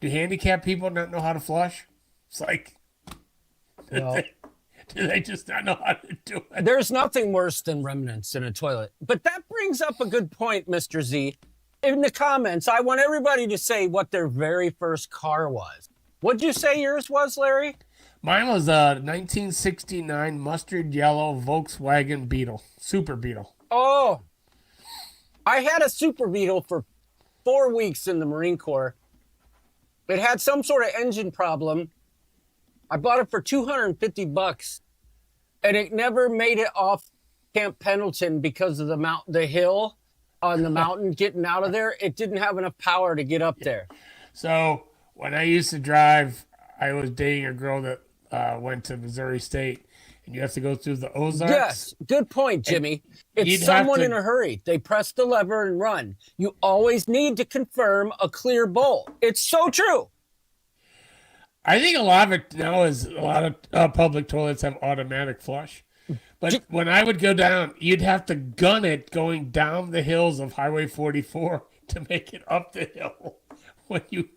[SPEAKER 2] do handicap people not know how to flush? It's like,
[SPEAKER 3] Well,
[SPEAKER 2] do they just not know how to do it?
[SPEAKER 3] there's nothing worse than remnants in a toilet. But that brings up a good point, Mr. Z. In the comments, I want everybody to say what their very first car was. What'd you say yours was, Larry?
[SPEAKER 2] Mine was a 1969 mustard yellow Volkswagen Beetle, Super Beetle.
[SPEAKER 3] Oh, I had a Super Beetle for 4 weeks in the Marine Corps. It had some sort of engine problem. I bought it for $250, and it never made it off Camp Pendleton because of the hill on the mountain getting out of there. It didn't have enough power to get up there.
[SPEAKER 2] So when I used to drive, I was dating a girl that went to Missouri State, and you have to go through the Ozarks.
[SPEAKER 3] Yes, good point, Jimmy.
[SPEAKER 2] you'd
[SPEAKER 3] It's
[SPEAKER 2] have
[SPEAKER 3] someone
[SPEAKER 2] to-
[SPEAKER 3] in a hurry. They press the lever and run. You always need to confirm a clear bowl. It's so true.
[SPEAKER 2] I think a lot of it now is a lot of public toilets have automatic flush. But when I would go down, you'd have to gun it going down the hills of Highway 44 to make it up the hill when you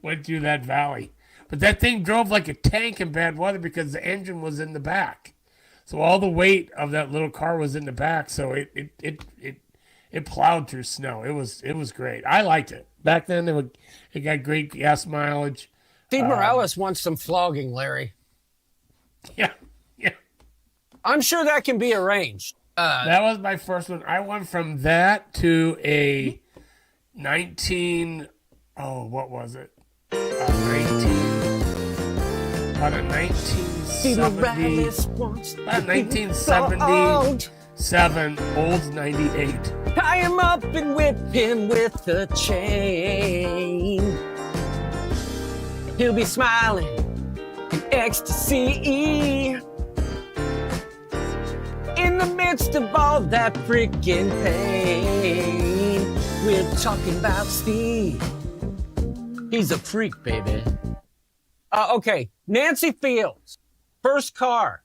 [SPEAKER 2] went through that valley. But that thing drove like a tank in bad weather because the engine was in the back. So all the weight of that little car was in the back, so it plowed through snow. It was great. I liked it. Back then it got great gas mileage.
[SPEAKER 3] Steve Morales wants some flogging, Larry.
[SPEAKER 2] Yeah.
[SPEAKER 3] I'm sure that can be arranged.
[SPEAKER 2] That was my first one. I went from that to a 19. Oh, what was it? 1977 Olds 98.
[SPEAKER 3] Tie him up and whip him with a chain. He'll be smiling in ecstasy. In the midst of all that freaking pain, we're talking about Steve. He's a freak, baby. Okay, Nancy Fields, first car.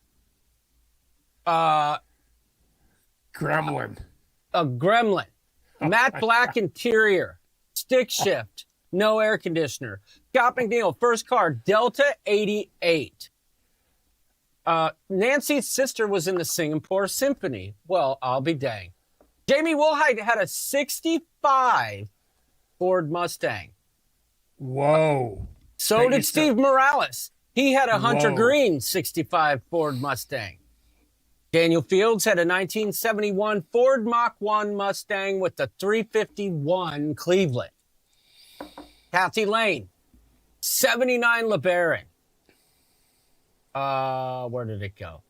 [SPEAKER 2] Gremlin.
[SPEAKER 3] A Gremlin. Matte black interior. Stick shift. No air conditioner. Scott McNeil, first car, Delta 88. Nancy's sister was in the Singapore Symphony. Well, I'll be dang. Jamie Woolhide had a 65 Ford Mustang.
[SPEAKER 2] Whoa.
[SPEAKER 3] So
[SPEAKER 2] Thank
[SPEAKER 3] did
[SPEAKER 2] you,
[SPEAKER 3] Steve Morales. He had a Hunter
[SPEAKER 2] Whoa.
[SPEAKER 3] Green 65 Ford Mustang. Daniel Fields had a 1971 Ford Mach 1 Mustang with the 351 Cleveland. Kathy Lane, 79 LeBaron. Where did it go?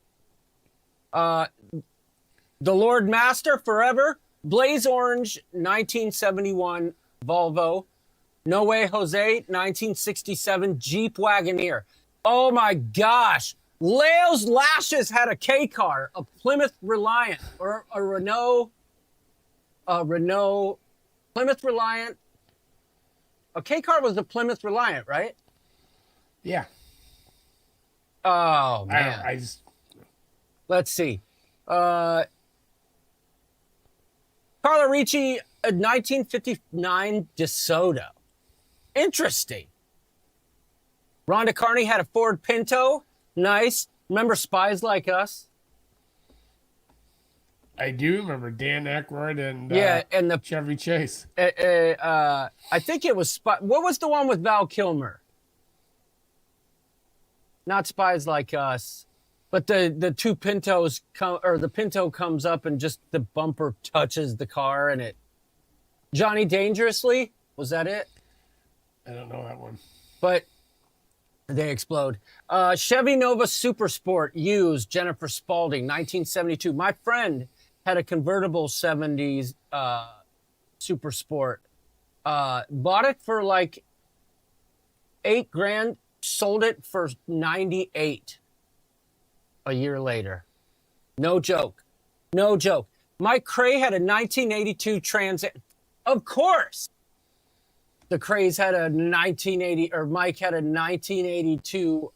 [SPEAKER 3] The Lord Master Forever, Blaze Orange, 1971 Volvo. No Way Jose, 1967 Jeep Wagoneer. Oh my gosh. Leo's Lashes had a K car, a Plymouth Reliant, or a Renault, Plymouth Reliant. A K car was a Plymouth Reliant, right?
[SPEAKER 2] Yeah.
[SPEAKER 3] Oh man.
[SPEAKER 2] I just.
[SPEAKER 3] Let's see. Carla Ricci, a 1959 DeSoto. Interesting. Rhonda Carney had a Ford Pinto. Nice. Remember Spies Like Us?
[SPEAKER 2] I do remember Dan Aykroyd and
[SPEAKER 3] Yeah, and the
[SPEAKER 2] Chevy Chase.
[SPEAKER 3] I think it was what was the one with Val Kilmer? Not Spies Like Us, but the two Pintos come, or the Pinto comes up and just the bumper touches the car and it. Johnny Dangerously, was that it?
[SPEAKER 2] I don't know that one.
[SPEAKER 3] But they explode. Chevy Nova Super Sport used, Jennifer Spalding, 1972. My friend had a convertible 70s Super Sport. Bought it for like $8,000, sold it for 98 a year later. No joke. No joke. Mike Cray had a 1982 Trans Am. Of course. The Crays had a 1980, or Mike had a 1982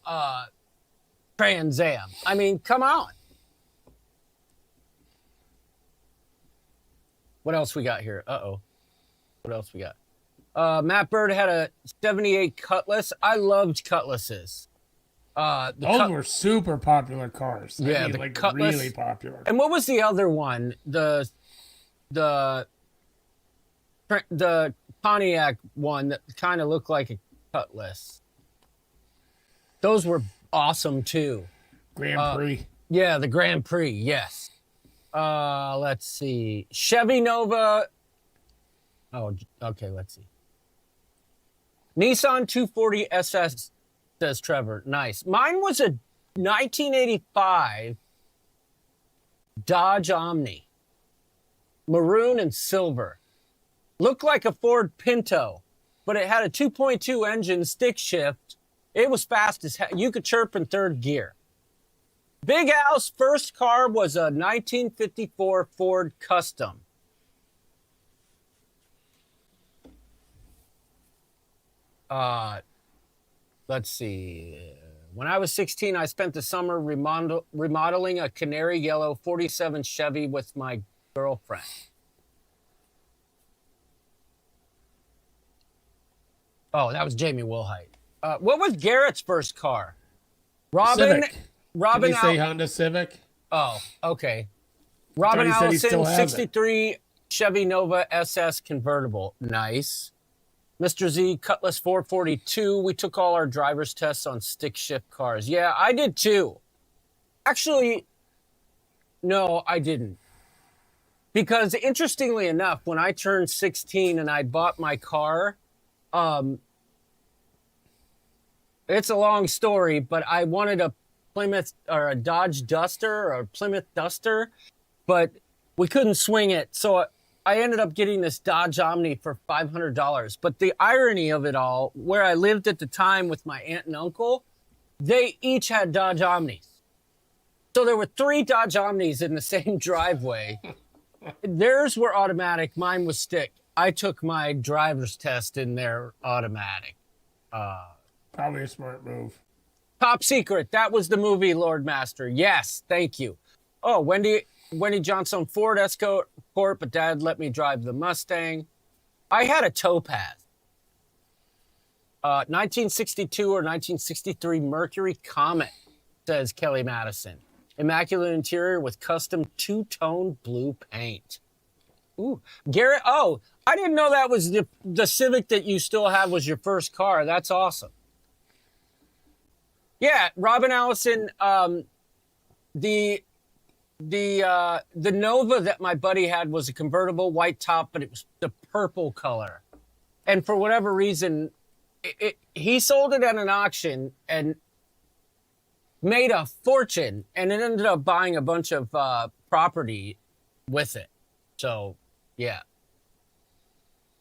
[SPEAKER 3] Trans Am. I mean, come on. What else we got here? What else we got? Matt Bird had a 78 Cutlass. I loved Cutlasses.
[SPEAKER 2] Those were super popular cars.
[SPEAKER 3] Yeah,
[SPEAKER 2] I mean,
[SPEAKER 3] the
[SPEAKER 2] like
[SPEAKER 3] Cutlass.
[SPEAKER 2] really popular.
[SPEAKER 3] And what was the other one? The Pontiac one that kind of looked like a Cutlass. Those were awesome too.
[SPEAKER 2] Grand Prix.
[SPEAKER 3] Yeah, the Grand Prix. Yes. Let's see. Chevy Nova. Oh, okay. Let's see. Nissan 240 SS, says Trevor. Nice. Mine was a 1985 Dodge Omni. Maroon and silver. Looked like a Ford Pinto, but it had a 2.2 engine, stick shift. It was fast as heck. You could chirp in third gear. Big Al's first car was a 1954 Ford Custom. Let's see. When I was 16, I spent the summer remodeling a canary yellow 47 Chevy with my girlfriend. Oh, that was Jamie Wilhite. What was Garrett's first car? Robin.
[SPEAKER 2] Civic.
[SPEAKER 3] Robin.
[SPEAKER 2] Did he say Honda Civic?
[SPEAKER 3] Oh, okay. Robin
[SPEAKER 2] he said he still
[SPEAKER 3] Allison,
[SPEAKER 2] has it.
[SPEAKER 3] 63 Chevy Nova SS convertible. Nice. Mr. Z, Cutlass 442. We took all our driver's tests on stick shift cars. Yeah, I did too. Actually, no, I didn't. Because interestingly enough, when I turned 16 and I bought my car, it's a long story, but I wanted a Plymouth or a Dodge Duster or a Plymouth Duster, but we couldn't swing it. So I ended up getting this Dodge Omni for $500. But the irony of it all, where I lived at the time with my aunt and uncle, they each had Dodge Omnis. So there were 3 Dodge Omnis in the same driveway. Theirs were automatic. Mine was stick. I took my driver's test in their automatic.
[SPEAKER 2] Probably a smart move.
[SPEAKER 3] Top Secret. That was the movie, Lord Master. Yes, thank you. Oh, Wendy Johnson Ford Escort, but Dad let me drive the Mustang. I had a Topaz. 1962 or 1963 Mercury Comet, says Kelly Madison. Immaculate interior with custom 2-tone blue paint. Ooh, Garrett. Oh, I didn't know that was the Civic that you still have was your first car. That's awesome. Yeah, Robin Allison, the Nova that my buddy had was a convertible white top, but it was the purple color. And for whatever reason, he sold it at an auction and made a fortune, and it ended up buying a bunch of property with it. So, yeah.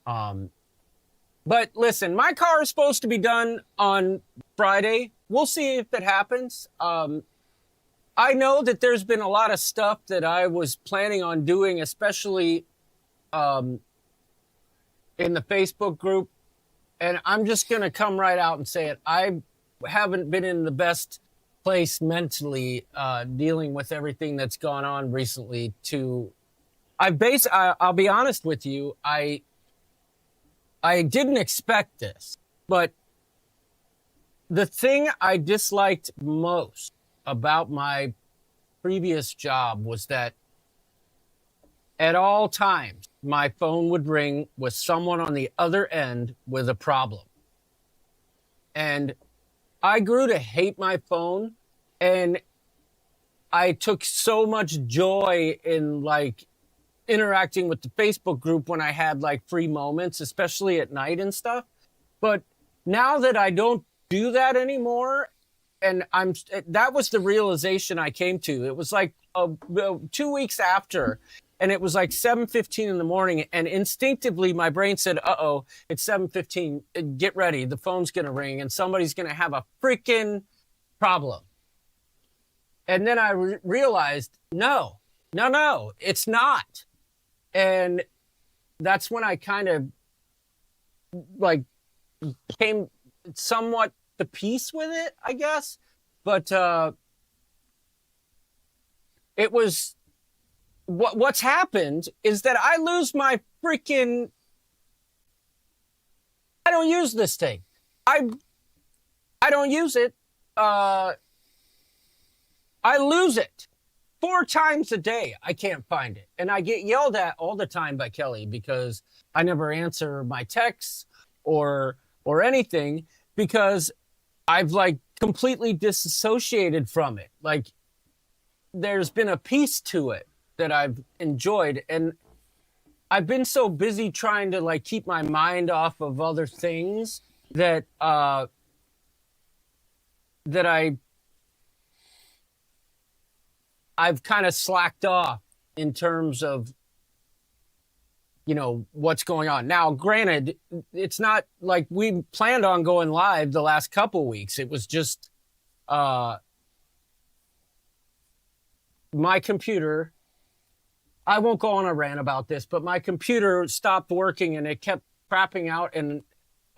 [SPEAKER 3] But listen, my car is supposed to be done on Friday. We'll see if it happens. I know that there's been a lot of stuff that I was planning on doing, especially in the Facebook group. And I'm just going to come right out and say it. I haven't been in the best place mentally dealing with everything that's gone on recently. I'll be honest with you. I didn't expect this, but the thing I disliked most about my previous job was that at all times, my phone would ring with someone on the other end with a problem. And I grew to hate my phone, and I took so much joy in interacting with the Facebook group when I had free moments, especially at night and stuff. But now that I don't do that anymore, and that was the realization I came to. It was 2 weeks after, and it was 7:15 in the morning, and instinctively my brain said, uh-oh, it's 7:15, get ready, the phone's gonna ring and somebody's gonna have a freaking problem. And then I realized, no, it's not. And that's when I kind of came somewhat to peace with it, I guess. But it was what's happened is that I lose my freaking. I don't use this thing. I don't use it. I lose it 4 times a day. I can't find it, and I get yelled at all the time by Kelly because I never answer my texts or anything because I've like completely disassociated from it. Like there's been a piece to it that I've enjoyed, and I've been so busy trying to like keep my mind off of other things that I've kind of slacked off in terms of, you know, what's going on. Now, granted, it's not like we planned on going live the last couple weeks. It was just my computer. I won't go on a rant about this, but my computer stopped working and it kept crapping out and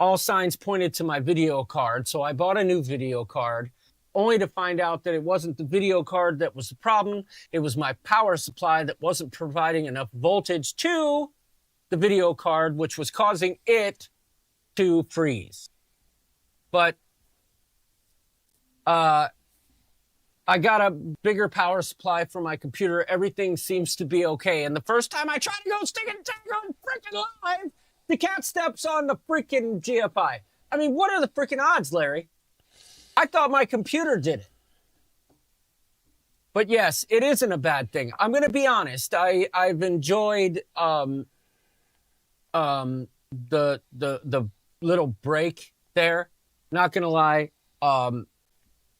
[SPEAKER 3] all signs pointed to my video card. So I bought a new video card only to find out that it wasn't the video card that was the problem. It was my power supply that wasn't providing enough voltage to the video card, which was causing it to freeze. But I got a bigger power supply for my computer. Everything seems to be okay. And the first time I tried to go stick and tag on freaking live, the cat steps on the freaking GFI. I mean, what are the freaking odds, Larry? I thought my computer did it. But yes, it isn't a bad thing. I'm going to be honest. I've enjoyed the little break there. Not going to lie. I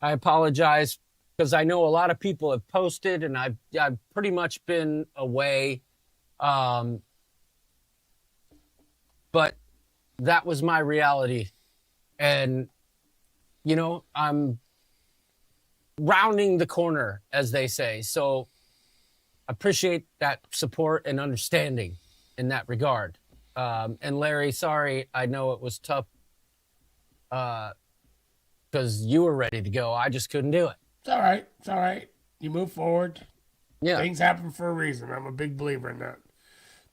[SPEAKER 3] apologize because I know a lot of people have posted and I've pretty much been away. But that was my reality. And, you know, I'm rounding the corner, as they say. So I appreciate that support and understanding in that regard. And Larry, sorry, I know it was tough because you were ready to go. I just couldn't do it.
[SPEAKER 2] It's all right. It's all right. You move forward.
[SPEAKER 3] Yeah.
[SPEAKER 2] Things happen for a reason. I'm a big believer in that.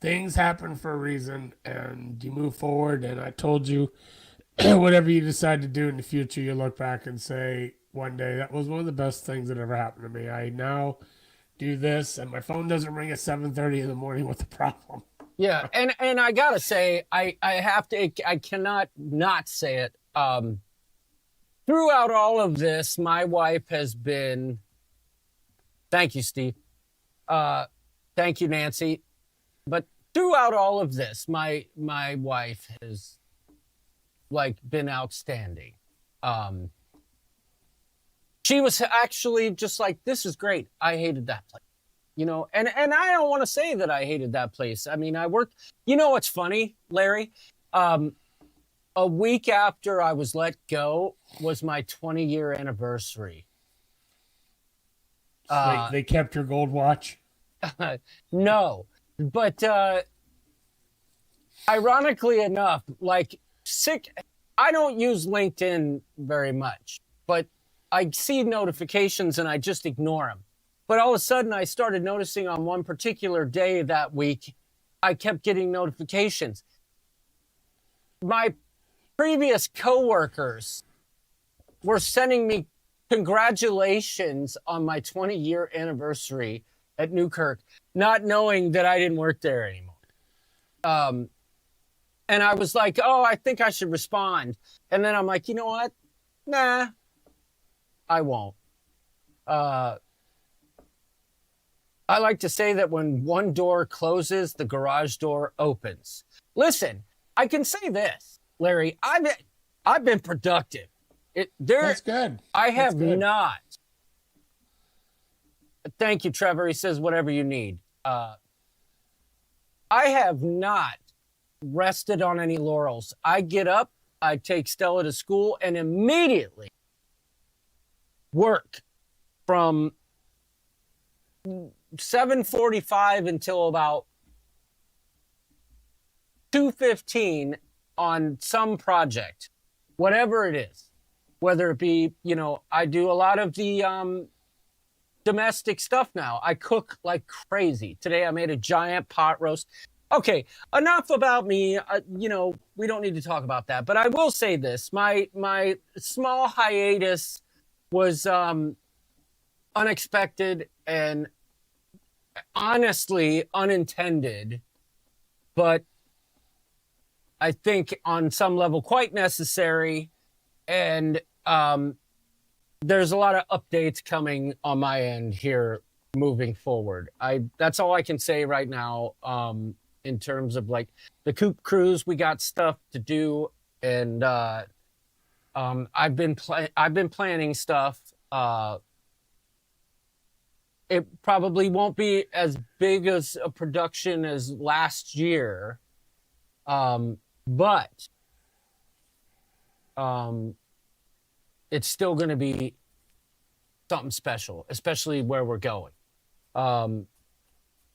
[SPEAKER 2] Things happen for a reason, and you move forward. And I told you, whatever you decide to do in the future, you look back and say, one day, that was one of the best things that ever happened to me. I now do this, and my phone doesn't ring at 7:30 in the morning with a problem.
[SPEAKER 3] Yeah, and I gotta say, I have to, I cannot not say it. Throughout all of this, my wife has been. Thank you, Steve. Thank you, Nancy. But throughout all of this, my wife has like been outstanding. She was actually just like, this is great. I hated that place. You know, and I don't want to say that I hated that place. I mean, I worked, you know what's funny, Larry? A week after I was let go was my 20-year anniversary.
[SPEAKER 2] They kept your gold watch?
[SPEAKER 3] No, but ironically enough, like I don't use LinkedIn very much, but I see notifications and I just ignore them. But all of a sudden, I started noticing on one particular day that week, I kept getting notifications. My previous coworkers were sending me congratulations on my 20-year anniversary at Newkirk, not knowing that I didn't work there anymore. And I was like, oh, I think I should respond. And then I'm like, you know what? Nah, I won't. I like to say that when one door closes, the garage door opens. Listen, I can say this, Larry. I've been productive.
[SPEAKER 2] That's good.
[SPEAKER 3] I have not. Thank you, Trevor. He says whatever you need. I have not rested on any laurels. I get up, I take Stella to school, and immediately work from 7:45 until about 2:15 on some project, whatever it is, whether it be, you know, I do a lot of the domestic stuff now. I cook like crazy. Today I made a giant pot roast. Okay, enough about me. We don't need to talk about that. But I will say this: my small hiatus was unexpected and honestly unintended, but I think on some level quite necessary. And there's a lot of updates coming on my end here moving forward. That's all I can say right now. In terms of like the Coop Cruise, we got stuff to do, and I've been planning stuff. It probably won't be as big as a production as last year, but it's still going to be something special, especially where we're going.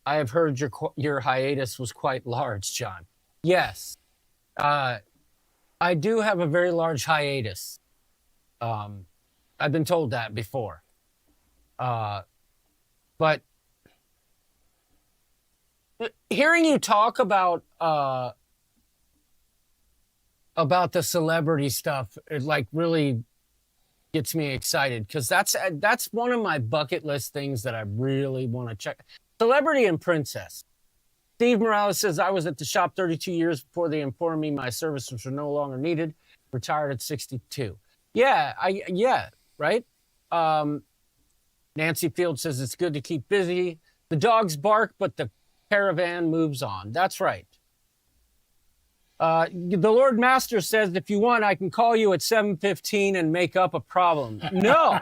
[SPEAKER 3] I have heard your hiatus was quite large, John. Yes, I do have a very large hiatus. I've been told that before. But hearing you talk about the celebrity stuff, it like really gets me excited, because that's one of my bucket list things that I really want to check. Celebrity and Princess. Steve Morales says, I was at the shop 32 years before they informed me my services were no longer needed. Retired at 62. Yeah, right? Nancy Field says, it's good to keep busy. The dogs bark, but the caravan moves on. That's right. The Lord Master says, if you want, I can call you at 7:15 and make up a problem. No.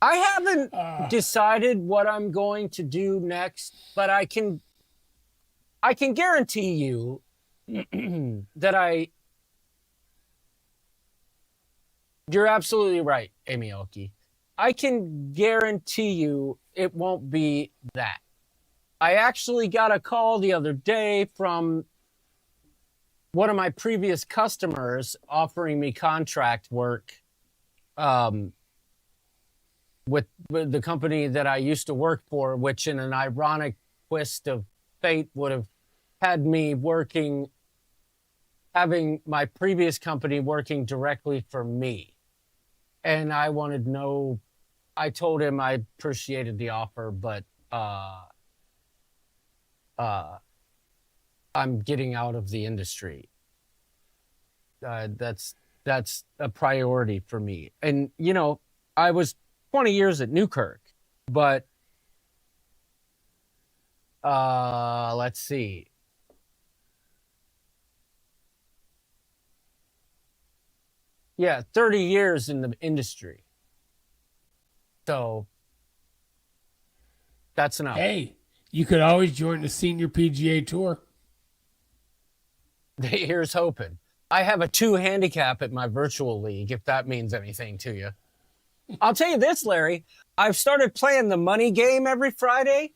[SPEAKER 3] I haven't decided what I'm going to do next, but I can guarantee you that you're absolutely right, Amy Oki. I can guarantee you it won't be that. I actually got a call the other day from one of my previous customers offering me contract work with the company that I used to work for, which in an ironic twist of fate would have had me having my previous company working directly for me. And I wanted to know, I told him I appreciated the offer, but I'm getting out of the industry. That's a priority for me. And, I was 20 years at Newkirk, but let's see. Yeah, 30 years in the industry. So that's enough.
[SPEAKER 2] Hey, you could always join the Senior PGA Tour.
[SPEAKER 3] Here's hoping. I have a 2 handicap at my virtual league, if that means anything to you. I'll tell you this, Larry. I've started playing the money game every Friday.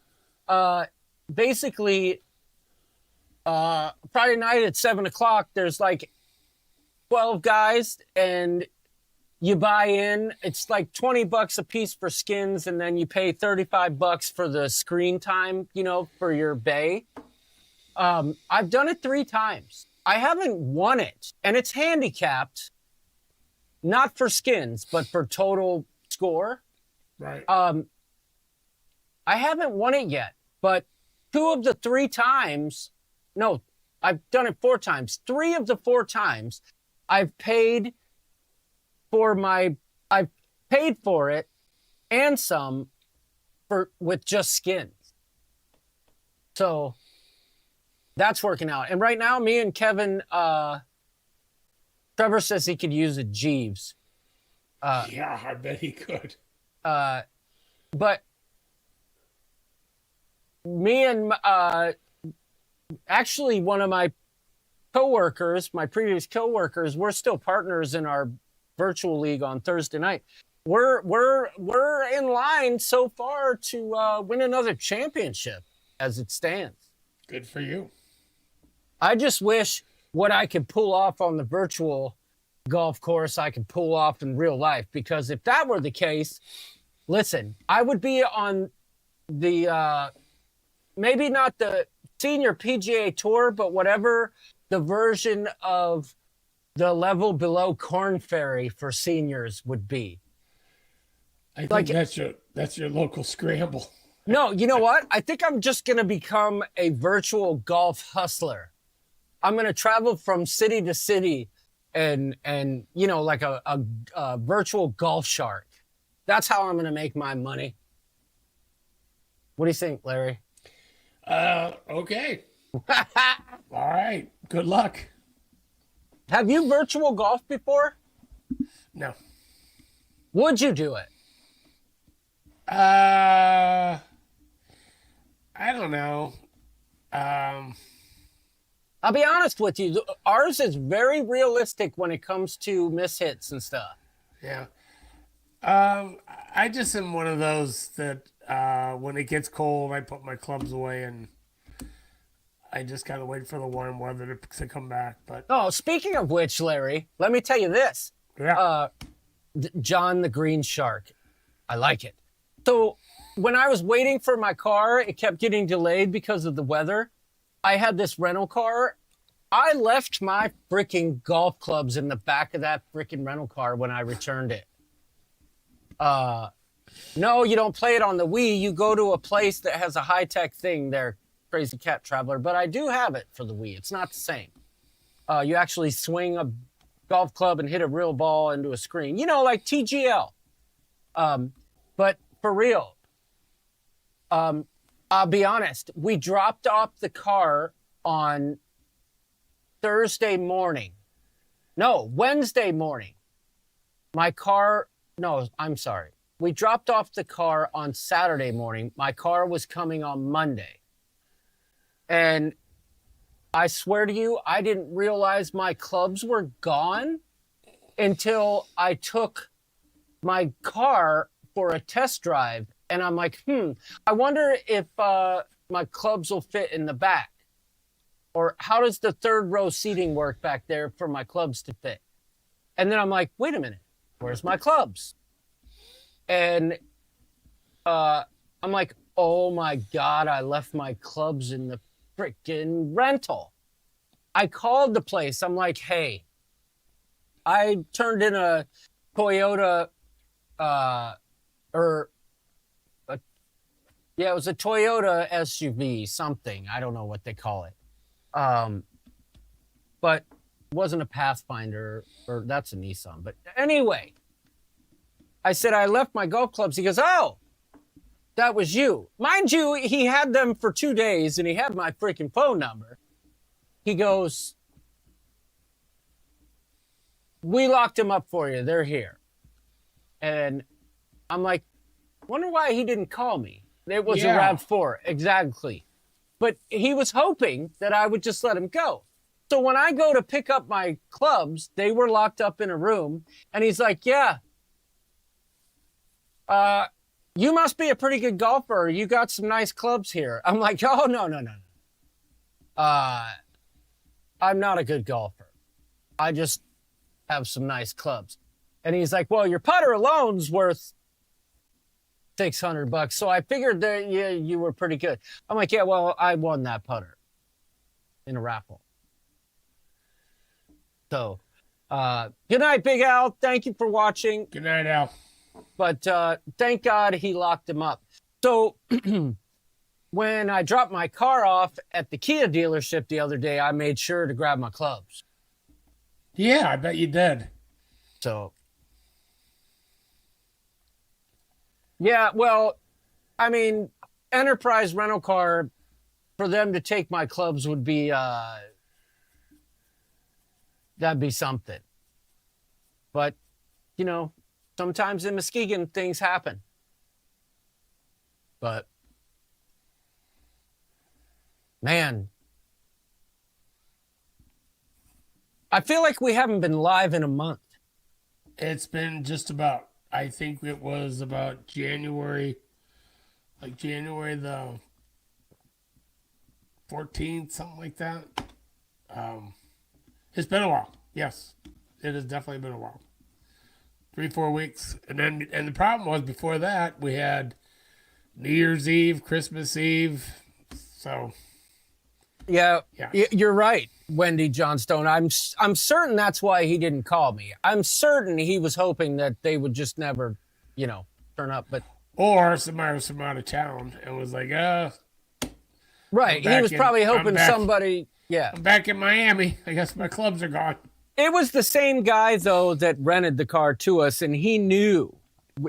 [SPEAKER 3] Basically, Friday night at 7 o'clock, there's like 12 guys, and you buy in. It's like $20 a piece for skins, and then you pay $35 for the screen time, for your bay. I've done it 3 times. I haven't won it, and it's handicapped, not for skins, but for total score.
[SPEAKER 2] Right.
[SPEAKER 3] I haven't won it yet, but 2 of the 3 times, no, I've done it 4 times. 3 of the 4 times, I've paid for it and some with just skins. So that's working out. And right now, me and Kevin, Trevor says he could use a Jeeves.
[SPEAKER 2] Yeah, I bet he could.
[SPEAKER 3] But me and actually one of my coworkers, my previous coworkers, we're still partners in our virtual league on Thursday night. We're in line so far to win another championship as it stands.
[SPEAKER 2] Good for you.
[SPEAKER 3] I just wish what I could pull off on the virtual golf course I could pull off in real life. Because if that were the case, listen, I would be on the maybe not the senior PGA Tour, but whatever the version of the level below Corn Ferry for seniors would be.
[SPEAKER 2] I think that's your local scramble.
[SPEAKER 3] No, you know what? I think I'm just going to become a virtual golf hustler. I'm going to travel from city to city and you know, like a virtual golf shark. That's how I'm going to make my money. What do you think, Larry?
[SPEAKER 2] Okay. All right. Good luck.
[SPEAKER 3] Have you virtual golf before?
[SPEAKER 2] No.
[SPEAKER 3] Would you do it?
[SPEAKER 2] I don't know.
[SPEAKER 3] I'll be honest with you. Ours is very realistic when it comes to mishits and stuff.
[SPEAKER 2] Yeah. I just am one of those that when it gets cold, I put my clubs away and I just gotta wait for the warm weather to come back. But
[SPEAKER 3] Oh, speaking of which, Larry, let me tell you this.
[SPEAKER 2] yeah,
[SPEAKER 3] John the Green Shark. I like it. So when I was waiting for my car, it kept getting delayed because of the weather. I had this rental car. I left my freaking golf clubs in the back of that freaking rental car when I returned it. No, you don't play it on the Wii. You go to a place that has a high-tech thing there, Crazy Cat Traveler. But I do have it for the Wii. It's not the same. You actually swing a golf club and hit a real ball into a screen. You know, like TGL. But for real, I'll be honest. We dropped off the car on Wednesday morning. I'm sorry. We dropped off the car on Saturday morning. My car was coming on Monday. And I swear to you, I didn't realize my clubs were gone until I took my car for a test drive. And I'm like, I wonder if my clubs will fit in the back. Or how does the third row seating work back there for my clubs to fit? And then I'm like, wait a minute, where's my clubs? And I'm like, oh my God, I left my clubs in the freaking rental. I called the place. I'm like, hey, I turned in a Toyota, it was a Toyota SUV, something. I don't know what they call it. But it wasn't a Pathfinder, or that's a Nissan. But anyway, I said, I left my golf clubs. He goes, oh, that was you. Mind you, he had them for 2 days and he had my freaking phone number. He goes, we locked them up for you. They're here. And I'm like, wonder why he didn't call me. It was a RAV4. Exactly. But he was hoping that I would just let him go. So when I go to pick up my clubs, they were locked up in a room. And he's like, yeah, you must be a pretty good golfer. You got some nice clubs here. I'm like, oh, no. I'm not a good golfer. I just have some nice clubs. And he's like, well, your putter alone's worth $600. So I figured that you were pretty good. I'm like, yeah, well, I won that putter in a raffle. So, good night, Big Al. Thank you for watching.
[SPEAKER 2] Good night, Al.
[SPEAKER 3] But thank God he locked him up. So when I dropped my car off at the Kia dealership the other day, I made sure to grab my clubs.
[SPEAKER 2] Yeah, I bet you did.
[SPEAKER 3] So, yeah, well, I mean, Enterprise rental car, for them to take my clubs would be, that'd be something. But, you know, sometimes in Muskegon, things happen. But, man, I feel like we haven't been live in a month.
[SPEAKER 2] It's been just about, I think it was about January the 14th, something like that. It's been a while, yes. It has definitely been a while. 3-4 weeks, and the problem was before that we had New Year's Eve, Christmas Eve, so
[SPEAKER 3] Yeah,
[SPEAKER 2] yeah.
[SPEAKER 3] you're right, Wendy Johnstone. I'm certain that's why he didn't call me. I'm certain he was hoping that they would just never, turn up. But
[SPEAKER 2] Or somebody was from out of town and was like,
[SPEAKER 3] right, he was probably hoping somebody. Yeah,
[SPEAKER 2] I'm back in Miami. I guess my clubs are gone.
[SPEAKER 3] it was the same guy though that rented the car to us, and he knew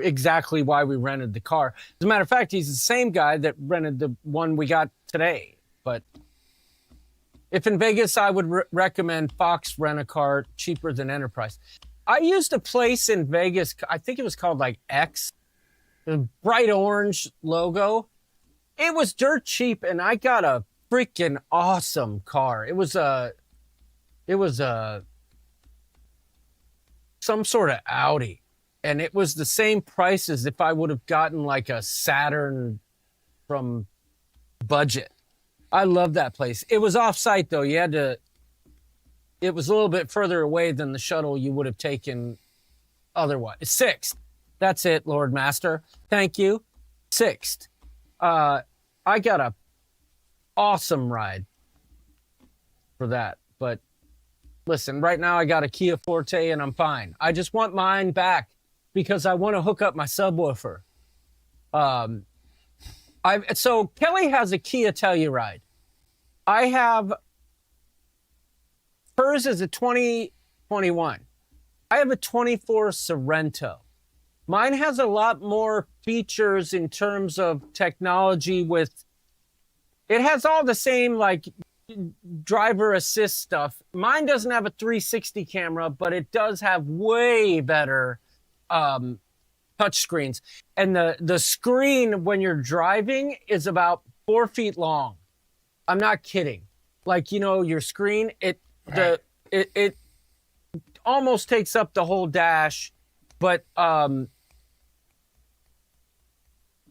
[SPEAKER 3] exactly why we rented the car. As a matter of fact, he's the same guy that rented the one we got today. But if in Vegas, I would recommend Fox Rent-A-Car, cheaper than Enterprise. I used a place in Vegas, I think it was called like X, the bright orange logo. It was dirt cheap, and I got a freaking awesome car. It was some sort of Audi, and it was the same price as if I would have gotten like a Saturn from Budget. I love that place. It was off-site though. It was a little bit further away than the shuttle you would have taken otherwise. Sixth. That's it, Lord Master. Thank you. Sixth. I got a awesome ride for that. But listen, right now I got a Kia Forte and I'm fine. I just want mine back because I want to hook up my subwoofer. So Kelly has a Kia Telluride. I have, hers is a 2021. I have a 24 Sorento. Mine has a lot more features in terms of technology it has all the same like driver assist stuff. Mine doesn't have a 360 camera, but it does have way better touch screens. And the screen when you're driving is about 4 feet long. I'm not kidding. Like, your screen, it almost takes up the whole dash, but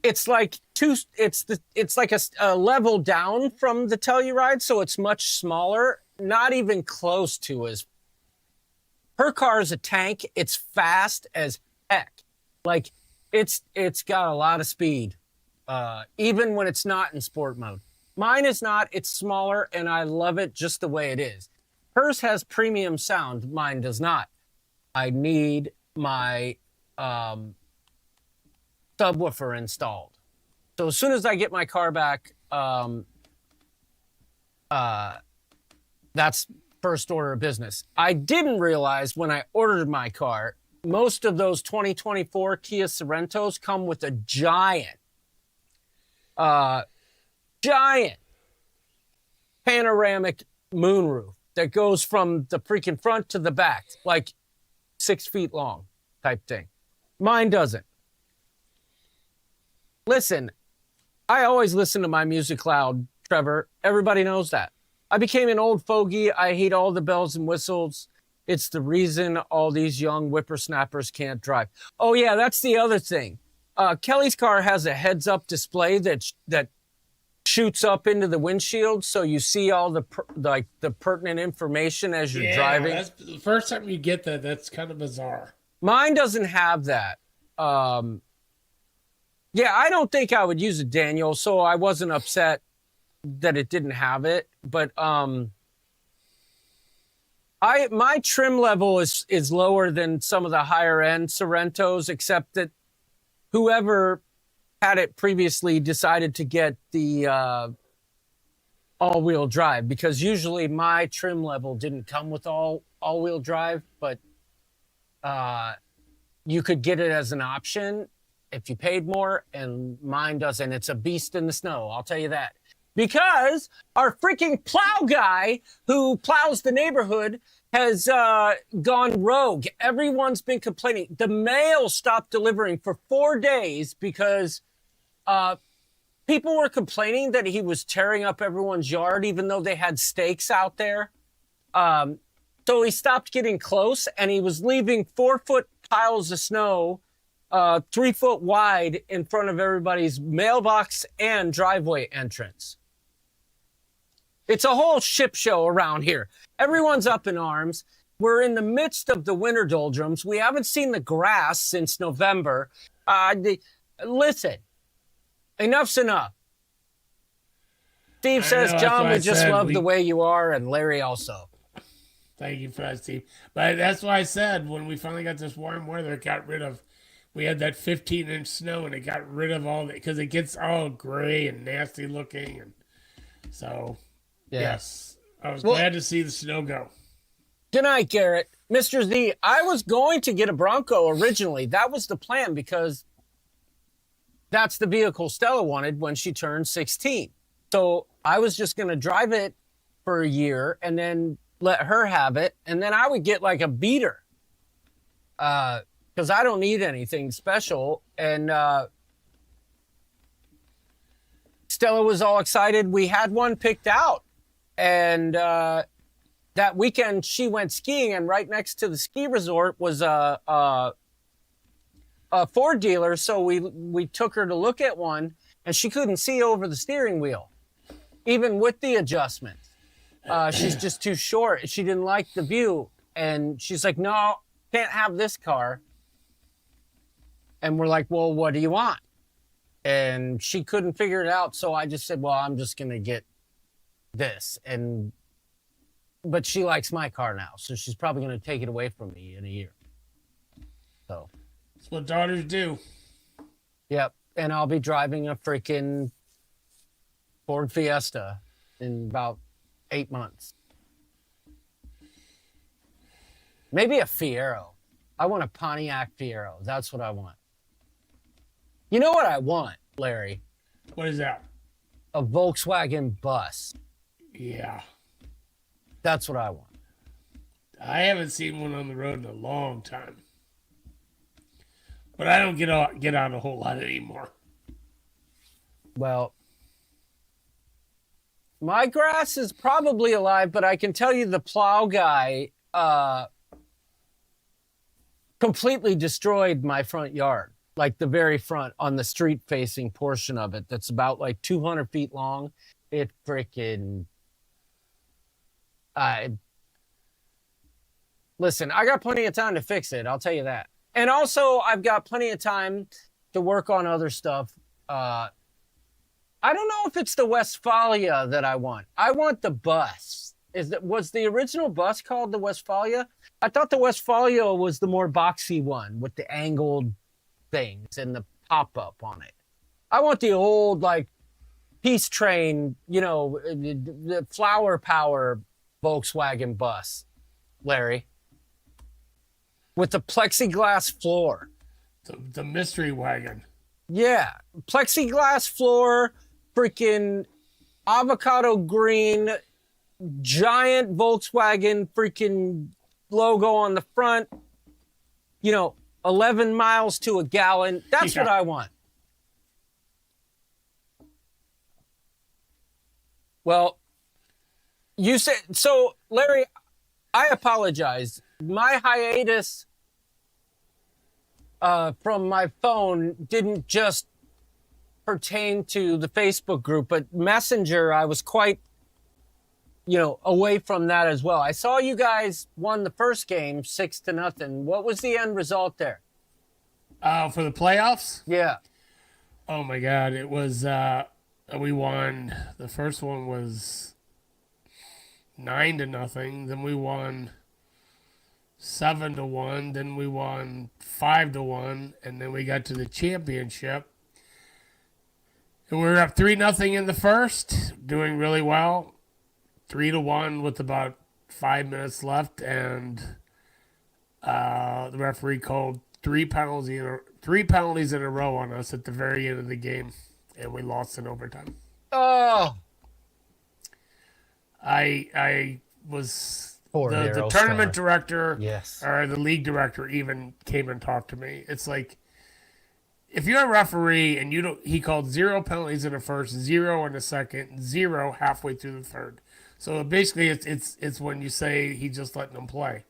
[SPEAKER 3] it's like it's like a level down from the Telluride, so it's much smaller, not even close to as. Her car is a tank. It's fast as heck. Like it's got a lot of speed, even when it's not in sport mode. Mine is not. It's smaller, and I love it just the way it is. Hers has premium sound. Mine does not. I need my subwoofer installed. So as soon as I get my car back, that's first order of business. I didn't realize when I ordered my car, most of those 2024 Kia Sorentos come with a giant panoramic moonroof that goes from the freaking front to the back, like 6 feet long type thing. Mine doesn't. Listen, I always listen to my music loud, Trevor. Everybody knows that. I became an old fogey. I hate all the bells and whistles. It's the reason all these young whippersnappers can't drive. Oh, yeah, that's the other thing. Kelly's car has a heads-up display that shoots up into the windshield, so you see all the pertinent information as you're driving.
[SPEAKER 2] That's the first time you get that. That's kind of bizarre.
[SPEAKER 3] Mine doesn't have that. Yeah, I don't think I would use it, Daniel, so I wasn't upset that it didn't have it. But my trim level is lower than some of the higher end Sorrentos, except that whoever had it previously decided to get the all-wheel drive, because usually my trim level didn't come with all-wheel drive, but you could get it as an option if you paid more, and mine doesn't. It's a beast in the snow, I'll tell you that. Because our freaking plow guy who plows the neighborhood has gone rogue. Everyone's been complaining. The mail stopped delivering for 4 days because people were complaining that he was tearing up everyone's yard, even though they had stakes out there. So he stopped getting close, and he was leaving 4-foot piles of snow 3 foot wide in front of everybody's mailbox and driveway entrance. It's a whole ship show around here. Everyone's up in arms. We're in the midst of the winter doldrums. We haven't seen the grass since November. Listen, enough's enough. Steve says,
[SPEAKER 2] that's
[SPEAKER 3] John,
[SPEAKER 2] why I
[SPEAKER 3] we just
[SPEAKER 2] said
[SPEAKER 3] love the way you are, and Larry also.
[SPEAKER 2] Thank you for that, Steve. But that's why I said when we finally got this warm weather, it got rid of. We had that 15-inch snow, and it got rid of all that because it gets all gray and nasty looking, and so yes, I was glad to see the snow go.
[SPEAKER 3] Good night, Garrett. Mr. Z, I was going to get a Bronco originally. That was the plan because that's the vehicle Stella wanted when she turned 16. So I was just going to drive it for a year and then let her have it. And then I would get like a beater because I don't need anything special. And Stella was all excited. We had one picked out. And that weekend she went skiing, and right next to the ski resort was a Ford dealer. So we took her to look at one, and she couldn't see over the steering wheel, even with the adjustments. She's just too short. She didn't like the view, and she's like, "No, can't have this car." And we're like, "Well, what do you want?" And she couldn't figure it out. So I just said, "Well, I'm just gonna get this." But she likes my car now, so she's probably going to take it away from me in a year. So
[SPEAKER 2] that's what daughters do.
[SPEAKER 3] Yep, and I'll be driving a freaking Ford Fiesta in about 8 months. Maybe a Fiero. I want a Pontiac Fiero. That's what I want. You know what I want, Larry?
[SPEAKER 2] What is that?
[SPEAKER 3] A Volkswagen bus.
[SPEAKER 2] Yeah.
[SPEAKER 3] That's what I want.
[SPEAKER 2] I haven't seen one on the road in a long time. But I don't get out a whole lot anymore.
[SPEAKER 3] Well, my grass is probably alive, but I can tell you the plow guy completely destroyed my front yard. Like the very front on the street-facing portion of it that's about like 200 feet long. It freaking... listen, I got plenty of time to fix it. I'll tell you that. And also, I've got plenty of time to work on other stuff. I don't know if it's the Westphalia that I want. I want the bus. Was the original bus called the Westphalia? I thought the Westphalia was the more boxy one with the angled things and the pop-up on it. I want the old, like, Peace Train, the flower power Volkswagen bus, Larry, with the plexiglass floor.
[SPEAKER 2] The mystery wagon.
[SPEAKER 3] Yeah, plexiglass floor, freaking avocado green, giant Volkswagen freaking logo on the front. 11 miles to a gallon. That's what I want. Well, you said, so Larry, I apologize. My hiatus from my phone didn't just pertain to the Facebook group, but Messenger, I was quite, away from that as well. I saw you guys won the first game 6-0. What was the end result there?
[SPEAKER 2] For the playoffs?
[SPEAKER 3] Yeah.
[SPEAKER 2] Oh my God. It was, we won. The first one was 9-0. Then we won 7-1. Then we won 5-1. And then we got to the championship. And we were up 3-0 in the first, doing really well. 3-1 with about 5 minutes left, and the referee called three penalties in a row on us at the very end of the game, and we lost in overtime.
[SPEAKER 3] Oh,
[SPEAKER 2] I was
[SPEAKER 3] the
[SPEAKER 2] tournament director,
[SPEAKER 3] yes,
[SPEAKER 2] or the league director even came and talked to me. It's like, if you're a referee and he called 0 penalties in the first, 0 in the second, 0 halfway through the third. So basically, it's when you say he's just letting them play,